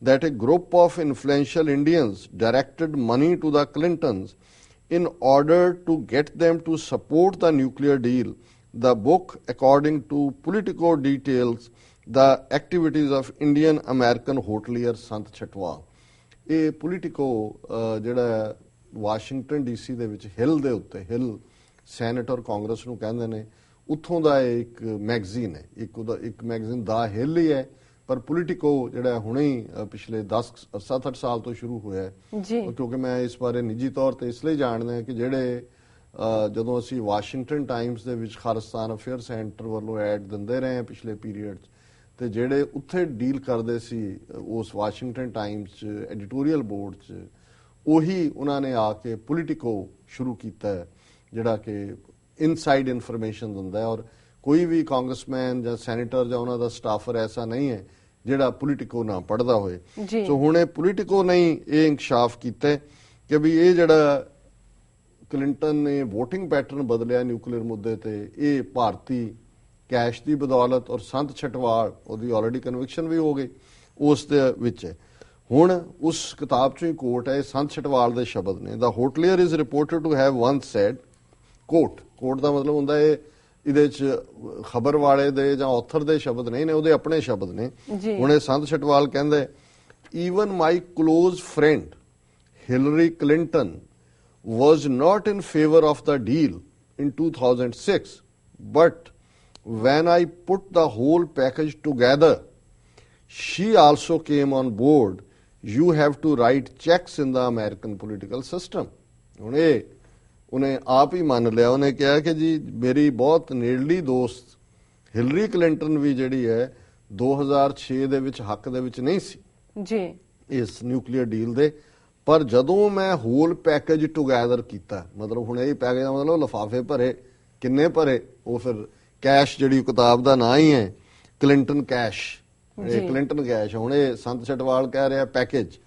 that a group of influential Indians directed money to the Clintons in order to get them to support the nuclear deal. The book, according to Politico, details the activities of Indian American hotelier Sant Chatwal. ये Politico ਜਿਹੜਾ Washington DC ਦੇ ਵਿੱਚ ਹਿੱਲ ਦੇ ਉੱਤੇ, ਹਿੱਲ senate ਔਰ ਕਾਂਗਰਸ ਨੂੰ ਕਹਿੰਦੇ ਨੇ, ਉੱਥੋਂ ਦਾ ਇੱਕ ਮੈਗਜ਼ੀਨ ਹੈ, ਇੱਕ ਮੈਗਜ਼ੀਨ ਦਾ ਹਿੱਲ ਹੀ ਹੈ, ਪਰ ਪੋਲੀਟਿਕੋ ਜਿਹੜਾ ਹੁਣੇ ਹੀ ਪਿਛਲੇ 7-8 ਸਾਲ ਤੋਂ ਸ਼ੁਰੂ ਹੋਇਆ ਹੈ। ਕਿਉਂਕਿ ਮੈਂ ਇਸ ਬਾਰੇ ਨਿੱਜੀ ਤੌਰ ਤੇ ਇਸ ਲਈ ਜਾਣਦਾ ਕਿ ਜਿਹੜੇ ਜਦੋਂ ਅਸੀਂ ਵਾਸ਼ਿੰਗਟਨ ਟਾਈਮਸ ਦੇ ਵਿੱਚ ਖਾਲਿਸਤਾਨ ਅਫੇਅਰ ਸੈਂਟਰ ਵੱਲੋਂ ਐਡ ਦਿੰਦੇ ਰਹੇ ਹਾਂ ਪਿਛਲੇ ਪੀਰੀਅਡ 'ਚ, ਤੇ ਜਿਹੜੇ ਉੱਥੇ ਡੀਲ ਕਰਦੇ ਸੀ ਉਸ ਵਾਸ਼ਿੰਗਟਨ ਟਾਈਮਸ 'ਚ ਐਡੀਟੋਰੀਅਲ ਬੋਰਡ 'ਚ, ਉਹੀ ਉਹਨਾਂ ਨੇ ਆ ਕੇ ਪੋਲੀਟਿਕੋ ਸ਼ੁਰੂ ਕੀਤਾ ਹੈ, ਜਿਹੜਾ ਕਿ ਇਨਸਾਈਡ ਇਨਫੋਰਮੇਸ਼ਨ ਦਿੰਦਾ ਹੈ। ਔਰ ਕੋਈ ਵੀ ਕਾਂਗਰਸਮੈਨ ਜਾਂ ਸੈਨੇਟਰ ਜਾਂ ਉਹਨਾਂ ਦਾ ਸਟਾਫਰ ਐਸਾ ਨਹੀਂ ਹੈ ਜਿਹੜਾ ਪੋਲੀਟਿਕੋ ਨਾ ਪੜ੍ਹਦਾ ਹੋਏ। ਸੋ ਹੁਣ ਇਹ ਪੋਲੀਟਿਕੋ ਨੇ ਇਹ ਇੰਕਸ਼ਾਫ ਕੀਤਾ ਕਿ ਵੀ ਇਹ ਜਿਹੜਾ ਕਲਿੰਟਨ ਨੇ ਵੋਟਿੰਗ ਪੈਟਰਨ ਬਦਲਿਆ ਨਿਊਕਲੀਅਰ ਮੁੱਦੇ ਤੇ, ਇਹ ਭਾਰਤੀ ਕੈਸ਼ ਦੀ ਬਦੌਲਤ ਔਰ ਸੰਤ ਛਟਵਾਲ ਉਹਦੀ ਆਲਰੇਡੀ ਕਨਵਿਕਸ਼ਨ ਵੀ ਹੋ ਗਈ ਉਸ ਦੇ ਵਿੱਚ ਹੈ। ਹੁਣ ਉਸ ਕਿਤਾਬ ਚੋਂ ਹੀ ਕੋਟ ਹੈ, ਸੰਤ ਛਟਵਾਲ ਦੇ ਸ਼ਬਦ ਨੇ। The hotelier is reported to have once said, quote ਦਾ ਮਤਲਬ ਹੁੰਦਾ ਇਹ ਇਹਦੇ ਚ ਖਬਰ ਵਾਲੇ ਦੇ ਜਾਂ ਆਥਰ ਦੇ ਸ਼ਬਦ ਨਹੀਂ ਨੇ, ਉਹਦੇ ਆਪਣੇ ਸ਼ਬਦ ਨੇ। ਹੁਣ ਇਹ ਸੰਤ ਛਟਵਾਲ ਕਹਿੰਦੇ, even my close friend Hillary Clinton was not in favor of the deal in 2006, but when I put the whole package together, she also came on board. You have to write checks in the American political system. ਉਹਨੇ ਆਪ ਹੀ ਮੰਨ ਲਿਆ, ਉਹਨੇ ਕਿਹਾ ਕਿ ਜੀ ਮੇਰੀ ਬਹੁਤ ਨੇੜਲੀ ਦੋਸਤ ਹਿਲਰੀ ਕਲਿੰਟਨ ਵੀ ਜਿਹੜੀ ਹੈ 2006 ਦੇ ਵਿੱਚ ਹੱਕ ਦੇ ਵਿੱਚ ਨਹੀਂ ਸੀ ਜੀ ਇਸ ਨਿਊਕਲੀਅਰ ਡੀਲ ਦੇ, ਪਰ ਜਦੋਂ ਮੈਂ ਹੋਲ ਪੈਕੇਜ ਟੂਗੈਦਰ ਕੀਤਾ, ਮਤਲਬ ਹੁਣ ਇਹ ਪੈਕੇਜ ਦਾ ਮਤਲਬ ਲਿਫਾਫੇ ਭਰੇ, ਕਿੰਨੇ ਭਰੇ, ਉਹ ਫਿਰ ਕੈਸ਼ ਜਿਹੜੀ ਕਿਤਾਬ ਦਾ ਨਾਂ ਹੀ ਹੈ ਕਲਿੰਟਨ ਕੈਸ਼, ਕਲਿੰਟਨ ਕੈਸ਼। ਹੁਣ ਇਹ ਸੰਤ ਛਟਵਾਲ ਕਹਿ ਰਿਹਾ package,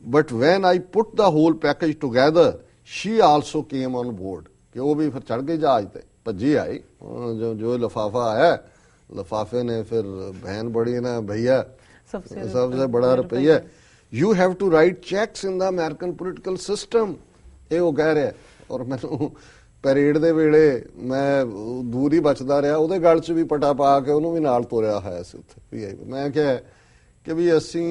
but when I put the whole package together she also came on board, ਕਿ ਉਹ ਵੀ ਫਿਰ ਚੜ ਗਈ ਜਹਾਜ਼ ਤੇ, ਭੱਜੀ ਆਈ। ਜੋ ਲਿਫਾਫਾ ਆਇਆ ਲਿਫਾਫੇ ਨੇ ਫਿਰ ਬਹਿਨ ਬੜੀ ਨਾ ਭਈਆ सबसे बड़ा रुपया, you have to write cheques in the American political system, ये वो कह रहा। और मैनू पैरेड दे वेले मैं दूर ही बचदा रहा, ਉਹਦੇ ਗਲ 'ਚ ਵੀ ਪਟਾ ਪਾ ਕੇ ਉਹਨੂੰ ਵੀ ਨਾਲ ਤੋਰਿਆ ਹੋਇਆ ਸੀ ਉੱਥੇ। ਮੈਂ ਕਿਹਾ ਕਿ ਵੀ ਅਸੀਂ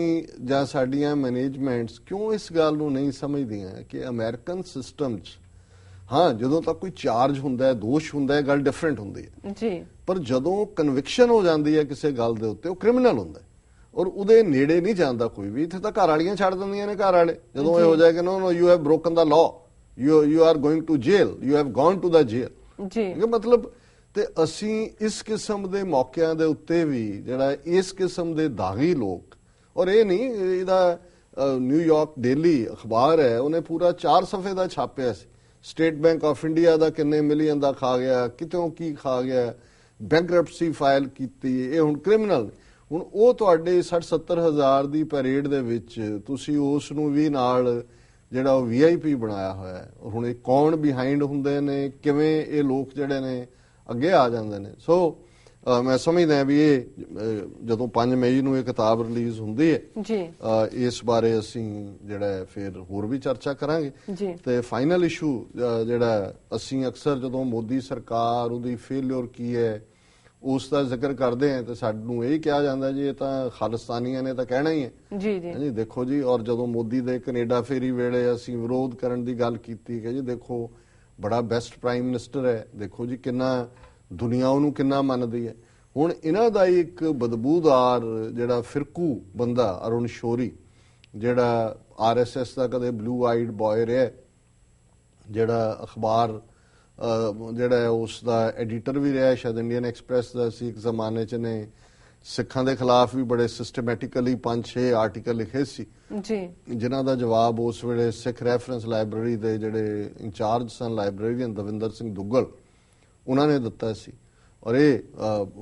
ਜਾਂ ਸਾਡੀਆਂ ਮੈਨੇਜਮੈਂਟਸ ਕਿਉਂ ਇਸ ਗੱਲ ਨੂੰ ਨਹੀਂ ਸਮਝਦੀਆਂ ਕਿ ਅਮਰੀਕਨ ਸਿਸਟਮ 'ਚ ਹਾਂ ਜਦੋਂ ਤੱਕ ਕੋਈ ਚਾਰਜ ਹੁੰਦਾ ਹੈ, ਦੋਸ਼ ਹੁੰਦਾ ਹੈ, ਗੱਲ ਡਿਫਰੈਂਟ ਹੁੰਦੀ ਹੈ ਜੀ, ਪਰ ਜਦੋਂ ਕਨਵਿਕਸ਼ਨ ਹੋ ਜਾਂਦੀ ਹੈ ਕਿਸੇ ਗੱਲ ਦੇ ਉੱਤੇ, ਉਹ ਕ੍ਰਿਮੀਨਲ ਹੁੰਦਾ ਔਰ ਉਹਦੇ ਨੇੜੇ ਨਹੀਂ ਜਾਂਦਾ ਕੋਈ ਵੀ। ਇੱਥੇ ਤਾਂ ਘਰ ਵਾਲੀਆਂ ਛੱਡ ਦਿੰਦੀਆਂ ਨੇ, ਘਰ ਵਾਲੇ ਜਦੋਂ ਇਹ ਹੋ ਜਾਏ ਕਿ no you have broken the law, you are going to jail, you have gone to the jail ਜੀ। ਮਤਲਬ ਤੇ ਅਸੀਂ ਇਸ ਕਿਸਮ ਦੇ ਮੌਕਿਆਂ ਦੇ ਉੱਤੇ ਵੀ ਜਿਹੜਾ ਇਸ ਕਿਸਮ ਦੇ ਦਾਗੀ ਲੋਕ, ਔਰ ਇਹ ਨਹੀਂ, ਇਹਦਾ ਨਿਊਯਾਰਕ ਡੇਲੀ ਅਖਬਾਰ ਹੈ, ਉਹਨੇ ਪੂਰਾ 4 ਸਫ਼ੇ ਦਾ ਛਾਪਿਆ ਸੀ। ਸਟੇਟ ਬੈਂਕ ਆਫ ਇੰਡੀਆ ਦਾ ਕਿੰਨੇ ਮਿਲੀਅਨ ਦਾ ਖਾ ਗਿਆ, ਕਿਤੋਂ ਕੀ ਖਾ ਗਿਆ, ਬੈਂਕਰਪਸੀ ਫਾਈਲ ਕੀਤੀ, ਇਹ ਹੁਣ ਕ੍ਰਿਮੀਨਲ। ਹੁਣ ਉਹ ਤੁਹਾਡੇ 60-70 ਹਜ਼ਾਰ ਦੀ ਪੈਰੇਡ ਦੇ ਵਿੱਚ ਤੁਸੀਂ ਉਸ ਨੂੰ ਵੀ ਨਾਲ ਜਿਹੜਾ ਉਹ VIP ਬਣਾਇਆ ਹੋਇਆ ਹੈ। ਹੁਣ ਇਹ ਕੌਣ ਬਿਹਾਈਂਡ ਹੁੰਦੇ ਨੇ, ਕਿਵੇਂ ਇਹ ਲੋਕ ਜਿਹੜੇ ਨੇ ਅੱਗੇ ਆ ਜਾਂਦੇ ਨੇ। ਸੋ ਮੈਂ ਸਮਝਦਾ ਵੀ ਇਹ ਜਦੋਂ 5 ਮਈ ਨੂੰ ਇਹ ਕਿਤਾਬ ਰਿਲੀਜ਼ ਹੁੰਦੀ ਹੈ ਜੀ, ਇਸ ਬਾਰੇ ਅਸੀਂ ਜਿਹੜਾ ਫਿਰ ਹੋਰ ਵੀ ਚਰਚਾ ਕਰਾਂਗੇ। ਤੇ ਫਾਈਨਲ ਇਸ਼ੂ ਜਿਹੜਾ ਅਸੀਂ ਅਕਸਰ ਜਦੋਂ ਮੋਦੀ ਸਰਕਾਰ ਉਹਦੀ ਫੇਲਿਅਰ ਕੀ ਹੈ ਉਸ ਦਾ ਜ਼ਿਕਰ ਕਰਦੇ ਹਾਂ ਤੇ ਸਾਨੂੰ ਇਹ ਕਿਹਾ ਜਾਂਦਾ ਜੀ ਇਹ ਤਾਂ ਖਾਲਿਸਤਾਨੀਆਂ ਨੇ ਤਾਂ ਕਹਿਣਾ ਹੀ ਹੈ। ਜੀ ਦੇਖੋ ਜੀ, ਔਰ ਜਦੋਂ ਮੋਦੀ ਦੇ ਕੈਨੇਡਾ ਫੇਰੀ ਵੇਲੇ ਅਸੀਂ ਵਿਰੋਧ ਕਰਨ ਦੀ ਗੱਲ ਕੀਤੀ ਕਿ ਜੀ ਦੇਖੋ ਬੜਾ ਬੈਸਟ ਪ੍ਰਾਈਮ ਮਿਨਿਸਟਰ ਹੈ, ਦੇਖੋ ਜੀ ਕਿੰਨਾ ਦੁਨੀਆ ਉਹਨੂੰ ਕਿੰਨਾ ਮੰਨਦੀ ਹੈ। ਹੁਣ ਇਹਨਾਂ ਦਾ ਇੱਕ ਬਦਬੂਦਾਰ ਜਿਹੜਾ ਫਿਰਕੂ ਬੰਦਾ ਅਰੁਣ ਸ਼ੌਰੀ, ਜਿਹੜਾ RSS ਦਾ ਕਦੇ ਬਲੂ ਆਈਡ ਬॉय ਰਿਹਾ, ਜਿਹੜਾ ਅਖਬਾਰ ਜਿਹੜਾ ਉਸ ਦਾ ਐਡੀਟਰ ਵੀ ਰਿਹਾ, ਸ਼ਾਇਦ ਇੰਡੀਅਨ ਐਕਸਪ੍ਰੈਸ ਦਾ ਸੀ ਇੱਕ ਜ਼ਮਾਨੇ 'ਚ, ਨੇ ਸਿੱਖਾਂ ਦੇ ਖਿਲਾਫ ਵੀ ਬੜੇ ਸਿਸਟਮੈਟਿਕਲੀ 5-6 ਆਰਟੀਕਲ ਲਿਖੇ ਸੀ ਜੀ, ਜਿਨ੍ਹਾਂ ਦਾ ਜਵਾਬ ਉਸ ਵੇਲੇ ਸਿੱਖ ਰੈਫਰੈਂਸ ਲਾਇਬ੍ਰੇਰੀ ਦੇ ਜਿਹੜੇ ਇੰਚਾਰਜ ਸਨ ਲਾਇਬ੍ਰੇਰੀਅਨ ਦਵਿੰਦਰ ਸਿੰਘ ਦੁੱਗਲ ਉਹਨਾਂ ਨੇ ਦਿੱਤਾ ਸੀ, ਔਰ ਇਹ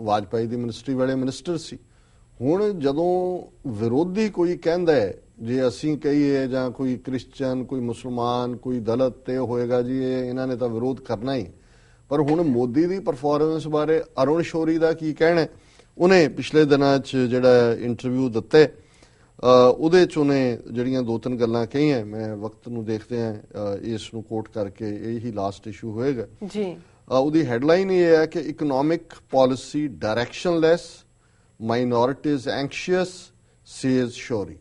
ਵਾਜਪਾਈ ਦੀ ਮਿਨਿਸਟਰੀ ਵੇਲੇ ਮਿਨਿਸਟਰ ਸੀ। ਹੁਣ ਜਦੋਂ ਵਿਰੋਧੀ ਕੋਈ ਕਹਿੰਦਾ ਹੈ, ਜੇ ਅਸੀਂ ਕਹੀਏ ਜਾਂ ਕੋਈ ਕ੍ਰਿਸਚਨ, ਕੋਈ ਮੁਸਲਮਾਨ, ਕੋਈ ਦਲਿਤ, ਤੇ ਹੋਏਗਾ ਜੀ ਇਹ ਇਹਨਾਂ ਨੇ ਤਾਂ ਵਿਰੋਧ ਕਰਨਾ ਹੀ। ਪਰ ਹੁਣ ਮੋਦੀ ਦੀ ਪਰਫਾਰਮੈਂਸ ਬਾਰੇ ਅਰੁਣ ਸ਼ੌਰੀ ਦਾ ਕੀ ਕਹਿਣਾ? ਉਹਨੇ ਪਿਛਲੇ ਦਿਨਾਂ 'ਚ ਜਿਹੜਾ ਇੰਟਰਵਿਊ ਦਿੱਤੇ ਉਹਦੇ 'ਚ ਉਹਨੇ ਜਿਹੜੀਆਂ 2-3 ਗੱਲਾਂ ਕਹੀਆਂ, ਮੈਂ ਵਕਤ ਨੂੰ ਦੇਖਦੇ ਹਾਂ ਇਸ ਨੂੰ ਕੋਟ ਕਰਕੇ ਇਹੀ ਲਾਸਟ ਇਸ਼ੂ ਹੋਏਗਾ ਜੀ। ਉਹਦੀ ਹੈਡਲਾਈਨ ਇਹ ਹੈ ਕਿ economic policy directionless, minorities anxious, says Shourie,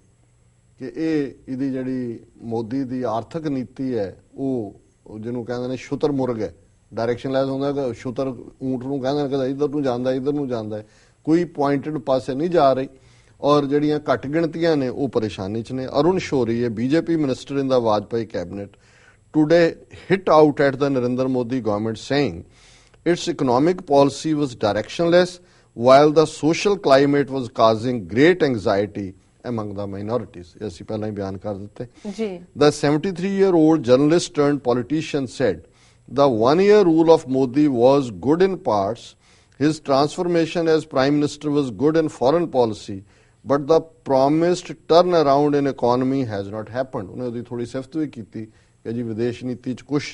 ਕਿ ਇਹਦੀ ਜਿਹੜੀ ਮੋਦੀ ਦੀ ਆਰਥਿਕ ਨੀਤੀ ਹੈ ਉਹ ਜਿਹਨੂੰ ਕਹਿੰਦੇ ਨੇ ਸ਼ੁਤਰ ਮੁਰਗ ਹੈ। ਡਾਇਰੈਕਸ਼ਨਲੈਸ ਹੁੰਦਾ ਕਿ ਸ਼ੁਤਰ ਊਂਟ ਨੂੰ ਕਹਿੰਦੇ ਨੇ ਕਿ ਇੱਧਰ ਨੂੰ ਜਾਂਦਾ ਇੱਧਰ ਨੂੰ ਜਾਂਦਾ, ਕੋਈ ਪੁਆਇੰਟਡ ਪਾਸੇ ਨਹੀਂ ਜਾ ਰਹੀ, ਔਰ ਜਿਹੜੀਆਂ ਘੱਟ ਗਿਣਤੀਆਂ ਨੇ ਉਹ ਪਰੇਸ਼ਾਨੀ 'ਚ ਨੇ। Arun Shourie, BJP minister in the Vajpayee cabinet, today hit out at the Narendra Modi government saying its economic policy was directionless while the social climate was causing great anxiety among the minorities. ਅਸੀਂ ਪਹਿਲਾਂ ਹੀ ਬਿਆਨ ਕਰ ਦਿੱਤੇ ਜੀ। The 73-year-old journalist turned politician said the one-year rule of Modi was good in parts. His transformation as prime minister was good in foreign policy, but the promised turnaround in economy has not happened. ਉਹਨੇ ਉਹਦੀ ਥੋੜੀ ਸਿਫਤ ਵੀ ਕੀਤੀ ਕਿ ਜੀ ਵਿਦੇਸ਼ ਨੀਤੀ 'ਚ ਕੁਛ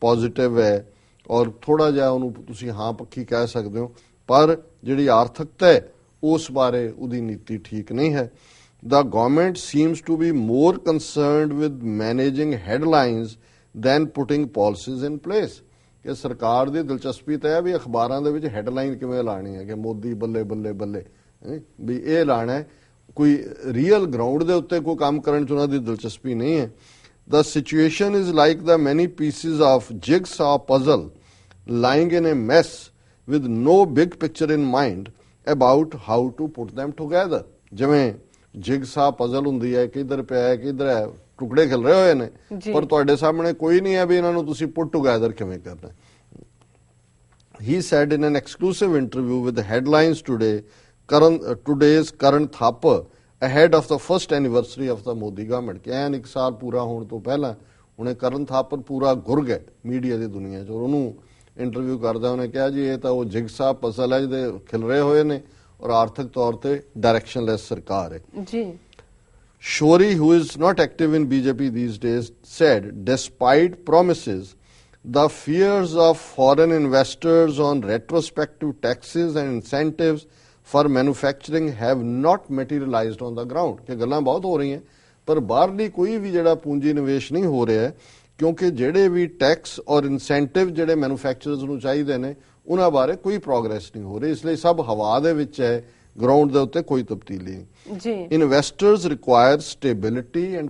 ਪੋਜ਼ਿਟਿਵ ਹੈ ਔਰ ਥੋੜਾ ਜਿਹਾ ਉਹਨੂੰ ਤੁਸੀਂ ਹਾਂ ਪੱਖੀ ਕਹਿ ਸਕਦੇ ਹੋ, ਪਰ ਜਿਹੜੀ ਆਰਥਿਕਤਾ ਹੈ ਉਸ ਬਾਰੇ ਉਹਦੀ ਨੀਤੀ ਠੀਕ ਨਹੀਂ ਹੈ। The government seems to be more concerned with managing headlines than putting policies in place. ਕਿ ਸਰਕਾਰ ਦੀ ਦਿਲਚਸਪੀ ਤਾਂ ਹੈ ਵੀ ਅਖਬਾਰਾਂ ਦੇ ਵਿੱਚ ਹੈਡਲਾਈਨ ਕਿਵੇਂ ਲਾਣੀ ਹੈ ਕਿ ਮੋਦੀ ਬੱਲੇ ਬੱਲੇ ਬੱਲੇ, ਵੀ ਇਹ ਲਾਣਾ ਹੈ, ਕੋਈ ਰੀਅਲ ਗਰਾਊਂਡ ਦੇ ਉੱਤੇ ਕੋਈ ਕੰਮ ਕਰਨ 'ਚ ਉਹਨਾਂ ਦੀ ਦਿਲਚਸਪੀ ਨਹੀਂ ਹੈ। The situation is like the many pieces of jigsaw puzzle lying in a mess with no big picture in mind about how to put them together. ਜਿਵੇਂ ਜਿਗਸਾ ਪਜ਼ਲ ਹੁੰਦੀ ਹੈ, ਕਿੱਧਰ ਪਿਆ ਹੈ ਕਿੱਧਰ ਹੈ, ਟੁਕੜੇ ਖਿਲ ਰਹੇ ਹੋਏ ਨੇ, ਪਰ ਤੁਹਾਡੇ ਸਾਹਮਣੇ ਕੋਈ ਨਹੀਂ ਹੈ ਵੀ ਇਹਨਾਂ ਨੂੰ ਤੁਸੀਂ ਪੁੱਟ ਟੁਗੇਦਰ ਕਿਵੇਂ ਕਰਨਾ। He said in an exclusive interview with the headlines today's current thapper ahead of the first anniversary of the Modi government, ਕਿ ਐਨ 1 ਸਾਲ ਪੂਰਾ ਹੋਣ ਤੋਂ ਪਹਿਲਾਂ ਉਹਨੇ ਕਰਨ ਥਾਪਰ ਪੂਰਾ ਗੁਰ ਗਏ ਮੀਡੀਆ ਦੀ ਦੁਨੀਆ 'ਚ, ਔਰ ਉਹਨੂੰ ਇੰਟਰਵਿਊ ਕਰਦਾ ਉਹਨੇ ਕਿਹਾ ਜੀ ਇਹ ਤਾਂ ਉਹ ਜਿਗਸਾ ਪਜ਼ਲ ਹੈ ਜਿਹਦੇ ਖਿਲ ਰਹੇ ਹੋਏ ਨੇ ਔਰ ਆਰਥਿਕ ਤੌਰ ਤੇ ਡਾਇਰੈਕਸ਼ਨਲੈਸ ਸਰਕਾਰ ਹੈ ਜੀ। Shori, who is not active in BJP these days, said despite promises, the fears of foreign investors on retrospective taxes and incentives for manufacturing have not materialized on the ground. ਕਿ ਗੱਲਾਂ ਬਹੁਤ ਹੋ ਰਹੀਆਂ ਪਰ ਬਾਹਰਲੀ ਕੋਈ ਵੀ ਜਿਹੜਾ ਪੂੰਜੀ ਨਿਵੇਸ਼ ਨਹੀਂ ਹੋ ਰਿਹਾ, ਕਿਉਂਕਿ ਜਿਹੜੇ ਵੀ ਟੈਕਸ ਔਰ ਇਨਸੈਂਟਿਵ ਜਿਹੜੇ ਮੈਨੂਫੈਕਚਰਰਸ ਨੂੰ ਚਾਹੀਦੇ ਨੇ ਉਹਨਾਂ ਬਾਰੇ ਕੋਈ ਪ੍ਰੋਗਰੈਸ ਨਹੀਂ ਹੋ ਰਹੀ, ਇਸ ਲਈ ਸਭ ਹਵਾ ਦੇ ਵਿੱਚ ਹੈ, ਗਰਾਊਂਡ ਦੇ ਉੱਤੇ ਕੋਈ ਤਬਦੀਲੀ ਨਹੀਂ ਜੀ। ਇਨਵੈਸਟਰਸ ਰਿਕੁਆਇਰ ਸਟੇਬਿਲਿਟੀ ਐਂਡ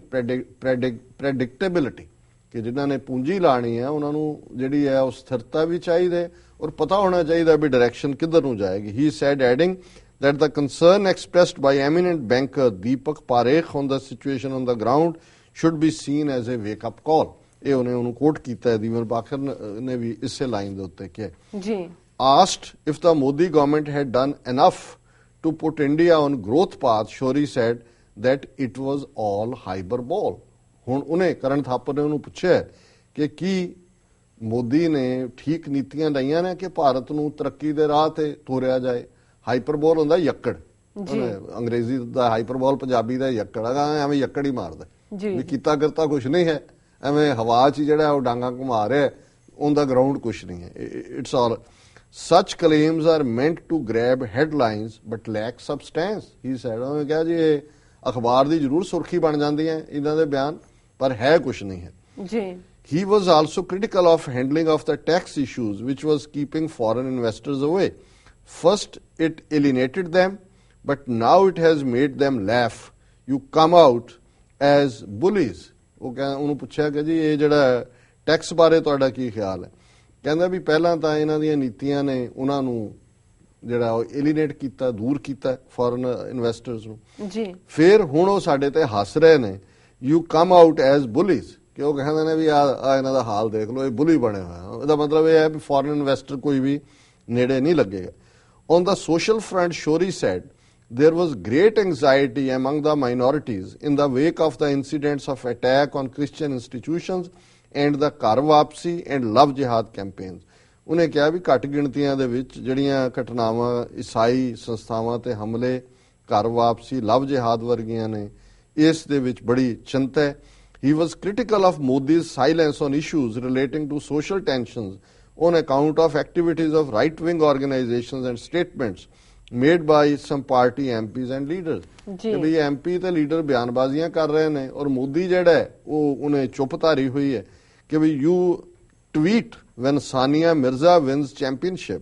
ਪ੍ਰੈਡਿਕਟੇਬਿਲਿਟੀ, ਕਿ ਜਿਨ੍ਹਾਂ ਨੇ ਪੂੰਜੀ ਲਾਣੀ ਹੈ ਉਹਨਾਂ ਨੂੰ ਜਿਹੜੀ ਹੈ ਉਹ ਸਥਿਰਤਾ ਵੀ ਚਾਹੀਦੀ ਔਰ ਪਤਾ ਹੋਣਾ ਚਾਹੀਦਾ ਵੀ ਡਾਇਰੈਕਸ਼ਨ ਕਿੱਧਰ ਨੂੰ ਜਾਏਗੀ। He said, adding that the concern expressed by eminent banker Deepak Parekh on the situation on the ground should be seen as a wake-up call. ਇਹ ਉਹਨੂੰ ਕੋਟ ਕੀਤਾ ਹੈ, ਦੀਵਨ ਪਾਖਰ ਨੇ ਵੀ ਇਸੇ ਲਾਈਨ ਦੇ ਉੱਤੇ ਕਿਹਾ ਜੀ। Asked if the Modi government had done enough to put India on growth path, Shori said that it was all hyperbole. ਹੁਣ ਉਹਨੇ ਕਰਨ ਥਾਪਰ ਨੇ ਉਹਨੂੰ ਪੁੱਛਿਆ ਕਿ ਕੀ ਮੋਦੀ ਨੇ ਠੀਕ ਨੀਤੀਆਂ ਲਾਈਆਂ ਨੇ ਕਿ ਭਾਰਤ ਨੂੰ ਤਰੱਕੀ ਦੇ ਰਾਹ ਤੇ ਤੋਰਿਆ ਜਾਏ। ਹਾਈਪਰਬੋਲ ਹੁੰਦਾ ਯੱਕੜ, ਅੰਗਰੇਜ਼ੀ ਦਾ ਹਾਈਪਰਬੋਲ ਪੰਜਾਬੀ ਦਾ ਯੱਕੜ ਹੈਗਾ, ਐਵੇਂ ਯੱਕੜ ਹੀ ਮਾਰਦਾ ਵੀ ਕੀਤਾ ਕਰਤਾ ਕੁਛ ਨਹੀਂ ਹੈ, ਐਵੇਂ ਹਵਾ 'ਚ ਜਿਹੜਾ ਉਹ ਡਾਂਗਾ ਘੁਮਾ ਰਿਹਾ, ਉਹਦਾ ਗਰਾਊਂਡ ਕੁਛ ਨਹੀਂ ਹੈ। It's all such claims are meant to grab headlines but lack substance, he said। ਉਹਨੇ ਕਿਹਾ ਜੀ ਇਹ ਅਖਬਾਰ ਦੀ ਜ਼ਰੂਰ ਸੁਰਖੀ ਬਣ ਜਾਂਦੀ ਹੈ ਇਹਨਾਂ ਦੇ ਬਿਆਨ, ਪਰ ਹੈ ਕੁਛ ਨਹੀਂ ਹੈ ਜੀ। He was also critical of handling of the tax issues which was keeping foreign investors away। First it alienated them, but now it has made them laugh। You come out as bullies। ਉਹਨੂੰ ਪੁੱਛਿਆ ਕਿ ਜੀ ਇਹ ਜਿਹੜਾ tax ਬਾਰੇ ਤੁਹਾਡਾ ਕੀ ਖਿਆਲ ਹੈ? ਕਹਿੰਦਾ ਵੀ ਪਹਿਲਾਂ ਤਾਂ ਇਹਨਾਂ ਦੀਆਂ ਨੀਤੀਆਂ ਨੇ ਉਹਨਾਂ ਨੂੰ ਜਿਹੜਾ ਉਹ ਐਲੀਨੇਟ ਕੀਤਾ, ਦੂਰ ਕੀਤਾ ਫੋਰਨ ਇਨਵੈਸਟਰਸ ਨੂੰ ਜੀ। ਫਿਰ ਹੁਣ ਉਹ ਸਾਡੇ ਤੇ ਹੱਸ ਰਹੇ ਨੇ। ਯੂ ਕਮ ਆਊਟ ਐਜ਼ ਬੁਲੀਜ਼, ਕਿ ਉਹ ਕਹਿੰਦੇ ਨੇ ਵੀ ਆ ਇਹਨਾਂ ਦਾ ਹਾਲ ਦੇਖ ਲਓ, ਇਹ ਬੁਲੀ ਬਣੇ ਹੋਇਆ। ਇਹਦਾ ਮਤਲਬ ਇਹ ਹੈ ਵੀ ਫੋਰਨ ਇਨਵੈਸਟਰ ਕੋਈ ਵੀ ਨੇੜੇ ਨਹੀਂ ਲੱਗੇਗਾ। On the social front, Shourie said there was great anxiety among the minorities in the wake of the incidents of attack on Christian institutions and the ਘਰ ਵਾਪਸੀ and love jihad campaigns। ਉਹਨੇ ਕਿਹਾ ਵੀ ਘੱਟ ਗਿਣਤੀਆਂ ਦੇ ਵਿੱਚ ਜਿਹੜੀਆਂ ਘਟਨਾਵਾਂ ਈਸਾਈ ਸੰਸਥਾਵਾਂ ਤੇ ਹਮਲੇ, ਘਰ ਵਾਪਸੀ, ਲਵ ਜਿਹਾਦ ਵਰਗੀਆਂ ਨੇ, ਇਸ ਦੇ ਵਿੱਚ ਬੜੀ ਚਿੰਤਾ ਹੈ। He was critical of Modi's silence on issues relating to social tensions on account of activities of right-wing organizations and statements made by some party MPs and leaders। ਕਿ ਵੀ MP ਤੇ ਲੀਡਰ ਬਿਆਨਬਾਜ਼ੀਆਂ ਕਰ ਰਹੇ ਨੇ ਔਰ ਮੋਦੀ ਜਿਹੜਾ ਹੈ ਉਹ ਉਹਨੇ ਚੁੱਪ ਧਾਰੀ ਹੋਈ ਹੈ ਕਿ ਵੀ you tweet when Sania Mirza wins championship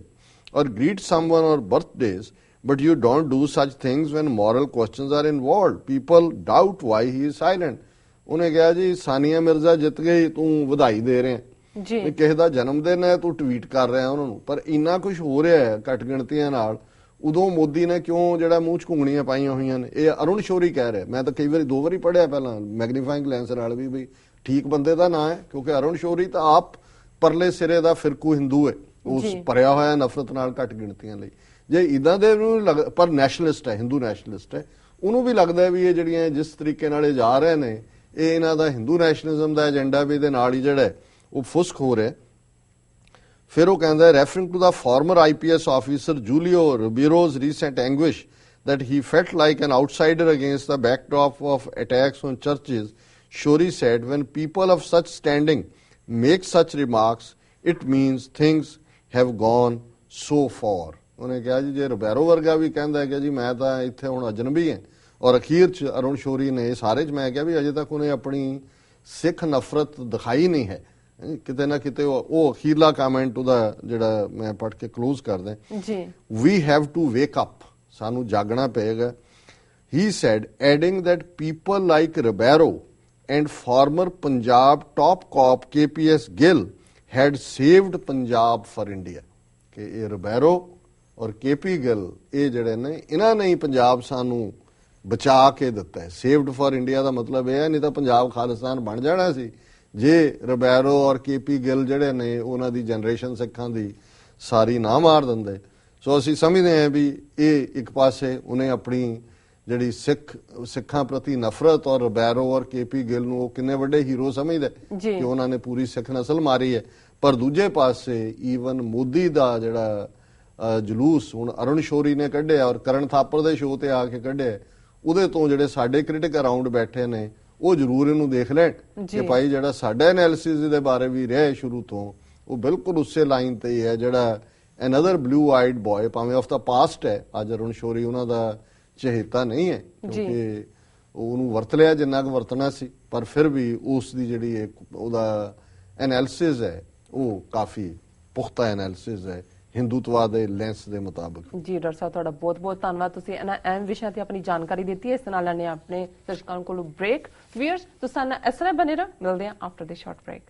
or greet someone on birthdays, but you don't do such things when moral questions are involved। People doubt why he is silent। ਉਹਨੇ ਕਿਹਾ ਜੀ ਸਾਨੀਆ ਮਿਰਜ਼ਾ ਜਿੱਤ ਗਈ, ਤੂੰ ਵਧਾਈ ਦੇ ਰਿਹਾ ਜੀ, ਕਿਸੇ ਦਾ ਜਨਮ ਦਿਨ ਹੈ ਤੂੰ ਟਵੀਟ ਕਰ ਰਿਹਾ ਉਹਨਾਂ ਨੂੰ, ਪਰ ਇੰਨਾ ਕੁਝ ਹੋ ਰਿਹਾ ਹੈ ਘੱਟ ਗਿਣਤੀਆਂ ਨਾਲ। ਉਦੋਂ ਮੋਦੀ ਨੇ ਕਿਉਂ ਜਿਹੜਾ ਮੂੰਹ 'ਚ ਘੁੰਗਣੀਆਂ ਪਾਈਆਂ ਹੋਈਆਂ ਨੇ? ਇਹ ਅਰੁਣ ਸ਼ੌਰੀ ਕਹਿ ਰਿਹਾ। ਮੈਂ ਤਾਂ ਕਈ ਵਾਰੀ 2 ਵਾਰੀ ਪੜ੍ਹਿਆ ਪਹਿਲਾਂ ਮੈਗਨੀਫਾਈਂਗ ਲੈਂਸ ਨਾਲ ਵੀ ਠੀਕ ਬੰਦੇ ਦਾ ਨਾਂ ਹੈ, ਕਿਉਂਕਿ ਅਰੁਣ ਸ਼ੌਰੀ ਤਾਂ ਆਪ ਪਰਲੇ ਸਿਰੇ ਦਾ ਫਿਰਕੂ ਹਿੰਦੂ ਹੈ, ਉਸ ਭਰਿਆ ਹੋਇਆ ਨਫ਼ਰਤ ਨਾਲ ਘੱਟ ਗਿਣਤੀਆਂ ਲਈ। ਜੇ ਇਦਾਂ ਦੇ ਨੂੰ ਪਰ ਨੈਸ਼ਨਲਿਸਟ ਹੈ, ਹਿੰਦੂ ਨੈਸ਼ਨਲਿਸਟ ਹੈ, ਉਹਨੂੰ ਵੀ ਲੱਗਦਾ ਵੀ ਇਹ ਜਿਹੜੀਆਂ ਜਿਸ ਤਰੀਕੇ ਨਾਲ ਇਹ ਜਾ ਰਹੇ ਨੇ, ਇਹ ਇਹਨਾਂ ਦਾ ਹਿੰਦੂ ਨੈਸ਼ਨਲਿਜ਼ਮ ਦਾ ਏਜੰਡਾ ਵੀ ਇਹਦੇ ਨਾਲ ਹੀ ਜਿਹੜਾ ਉਹ ਫੁਸਕ ਹੋ ਰਿਹਾ। ਫਿਰ ਉਹ ਕਹਿੰਦਾ, referring to the former IPS officer Julio Ribeiro's recent anguish that he felt like an outsider against the backdrop of attacks on churches, Shori said, when people of such standing make such remarks, it means things have gone so far। ਉਹਨੇ ਕਿਹਾ ਜੀ ਜੇ ਰਿਬੈਰੋ ਵਰਗਾ ਵੀ ਕਹਿੰਦਾ ਕਿ ਜੀ ਮੈਂ ਤਾਂ ਇੱਥੇ ਹੁਣ ਅਜਨਬੀ ਹਾਂ, ਔਰ ਅਖੀਰ 'ਚ ਅਰੁਣ ਸ਼ੌਰੀ ਨੇ ਸਾਰੇ 'ਚ ਮੈਂ ਕਿਹਾ ਵੀ ਅਜੇ ਤੱਕ ਉਹਨੇ ਆਪਣੀ ਸਿੱਖ ਨਫ਼ਰਤ ਦਿਖਾਈ ਨਹੀਂ ਹੈ। ਕਿਤੇ ਨਾ ਕਿਤੇ ਉਹ ਅਖੀਰਲਾ ਕਮੈਂਟ ਉਹਦਾ ਜਿਹੜਾ ਮੈਂ ਪੜ੍ਹ ਕੇ ਕਲੋਜ਼ ਕਰਦਾ ਜੀ, we have to wake up, ਸਾਨੂੰ ਜਾਗਣਾ ਪਏਗਾ। He said, adding that people like Ribeiro and former Punjab top cop KPS Gill had saved Punjab for India. ਕਿ ਇਹ ਰਿਬੈਰੋ ਔਰ KP ਗਿੱਲ ਇਹ ਜਿਹੜੇ ਨੇ, ਇਹਨਾਂ ਨੇ ਹੀ ਪੰਜਾਬ ਸਾਨੂੰ ਬਚਾ ਕੇ ਦਿੱਤਾ ਹੈ। ਸੇਵਡ ਫॉर ਇੰਡੀਆ ਦਾ ਮਤਲਬ ਇਹ ਹੈ, ਨਹੀਂ ਤਾਂ ਪੰਜਾਬ ਖਾਲਿਸਤਾਨ ਬਣ ਜਾਣਾ ਸੀ ਜੇ ਰਿਬੈਰੋ ਔਰ KP ਗਿੱਲ ਜਿਹੜੇ ਨੇ ਉਹਨਾਂ ਦੀ ਜਨਰੇਸ਼ਨ ਸਿੱਖਾਂ ਦੀ ਸਾਰੀ ਨਾ ਮਾਰ ਦਿੰਦੇ। ਸੋ ਅਸੀਂ ਸਮਝਦੇ ਹਾਂ ਵੀ ਇਹ ਇੱਕ ਪਾਸੇ ਉਹਨੇ ਆਪਣੀ ਜਿਹੜੀ ਸਿੱਖਾਂ ਪ੍ਰਤੀ ਨਫ਼ਰਤ ਔਰ ਰਿਬੈਰੋ ਔਰ KP ਗਿੱਲ ਨੂੰ ਉਹ ਕਿੰਨੇ ਵੱਡੇ ਹੀਰੋ ਸਮਝਦਾ ਕਿ ਉਹਨਾਂ ਨੇ ਪੂਰੀ ਸਿੱਖ ਨਸਲ ਮਾਰੀ ਹੈ, ਪਰ ਦੂਜੇ ਪਾਸੇ ਈਵਨ ਮੋਦੀ ਦਾ ਜਿਹੜਾ ਜਲੂਸ ਹੁਣ ਅਰੁਣ ਸ਼ੌਰੀ ਨੇ ਕੱਢਿਆ ਔਰ ਕਰਨ ਥਾਪਰ ਦੇ ਸ਼ੋਅ ਤੇ ਆ ਕੇ ਕੱਢਿਆ, ਉਹਦੇ ਤੋਂ ਜਿਹੜੇ ਸਾਡੇ ਕ੍ਰਿਟਿਕ ਅਰਾਊਂਡ ਬੈਠੇ ਨੇ ਉਹ ਜ਼ਰੂਰ ਇਹਨੂੰ ਦੇਖ ਲੈਣ ਕਿ ਭਾਈ ਜਿਹੜਾ ਸਾਡਾ ਐਨਾਲਿਸਿਸ ਦੇ ਬਾਰੇ ਵੀ ਰਿਹਾ ਸ਼ੁਰੂ ਤੋਂ, ਉਹ ਬਿਲਕੁਲ ਉਸੇ ਲਾਈਨ ਤੇ ਹੀ ਹੈ ਜਿਹੜਾ ਅਨਦਰ ਬਲੂ ਆਈਡ ਬॉय ਭਾਵੇਂ ਆਫ ਦਾ ਪਾਸਟ ਹੈ। ਅੱਜ ਅਰੁਣ ਸ਼ੌਰੀ ਉਹਨਾਂ ਦਾ ਚਹੇਤਾ ਨਹੀਂ ਹੈ ਕਿਉਂਕਿ ਉਹਨੂੰ ਵਰਤ ਲਿਆ ਜਿੰਨਾ ਕੁ ਵਰਤਣਾ ਸੀ, ਪਰ ਫਿਰ ਵੀ ਉਸ ਦੀ ਜਿਹੜੀ ਉਹਦਾ ਐਨਾਲਿਸਿਸ ਹੈ ਉਹ ਕਾਫੀ ਪੁਖਤਾ ਐਨਾਲਿਸਿਸ ਹੈ ਹਿੰਦੂਤਵਾ ਦੇ ਲੈਂਸ ਦੇ ਮੁਤਾਬਕ। ਜੀ ਡਾਕਟਰ ਸਾਹਿਬ, ਤੁਹਾਡਾ ਬਹੁਤ ਬਹੁਤ ਧੰਨਵਾਦ, ਤੁਸੀਂ ਇਹਨਾਂ ਅਹਿਮ ਵਿਸ਼ਿਆਂ ਤੇ ਆਪਣੀ ਜਾਣਕਾਰੀ ਦਿੱਤੀ ਹੈ। ਇਸ ਨਾਲ ਲੈਣੇ ਆਪਣੇ ਦਰਸ਼ਕਾਂ ਕੋਲੋਂ ਬ੍ਰੇਕ। ਵੀਅਰਸ ਤੁਸੀਂ ਇਸ ਤਰ੍ਹਾਂ ਬਣੇ ਰਹੋ, ਮਿਲਦੇ ਹਾਂ ਆਫਟਰ ਦਿਸ ਸ਼ਾਰਟ ਬ੍ਰੇਕ।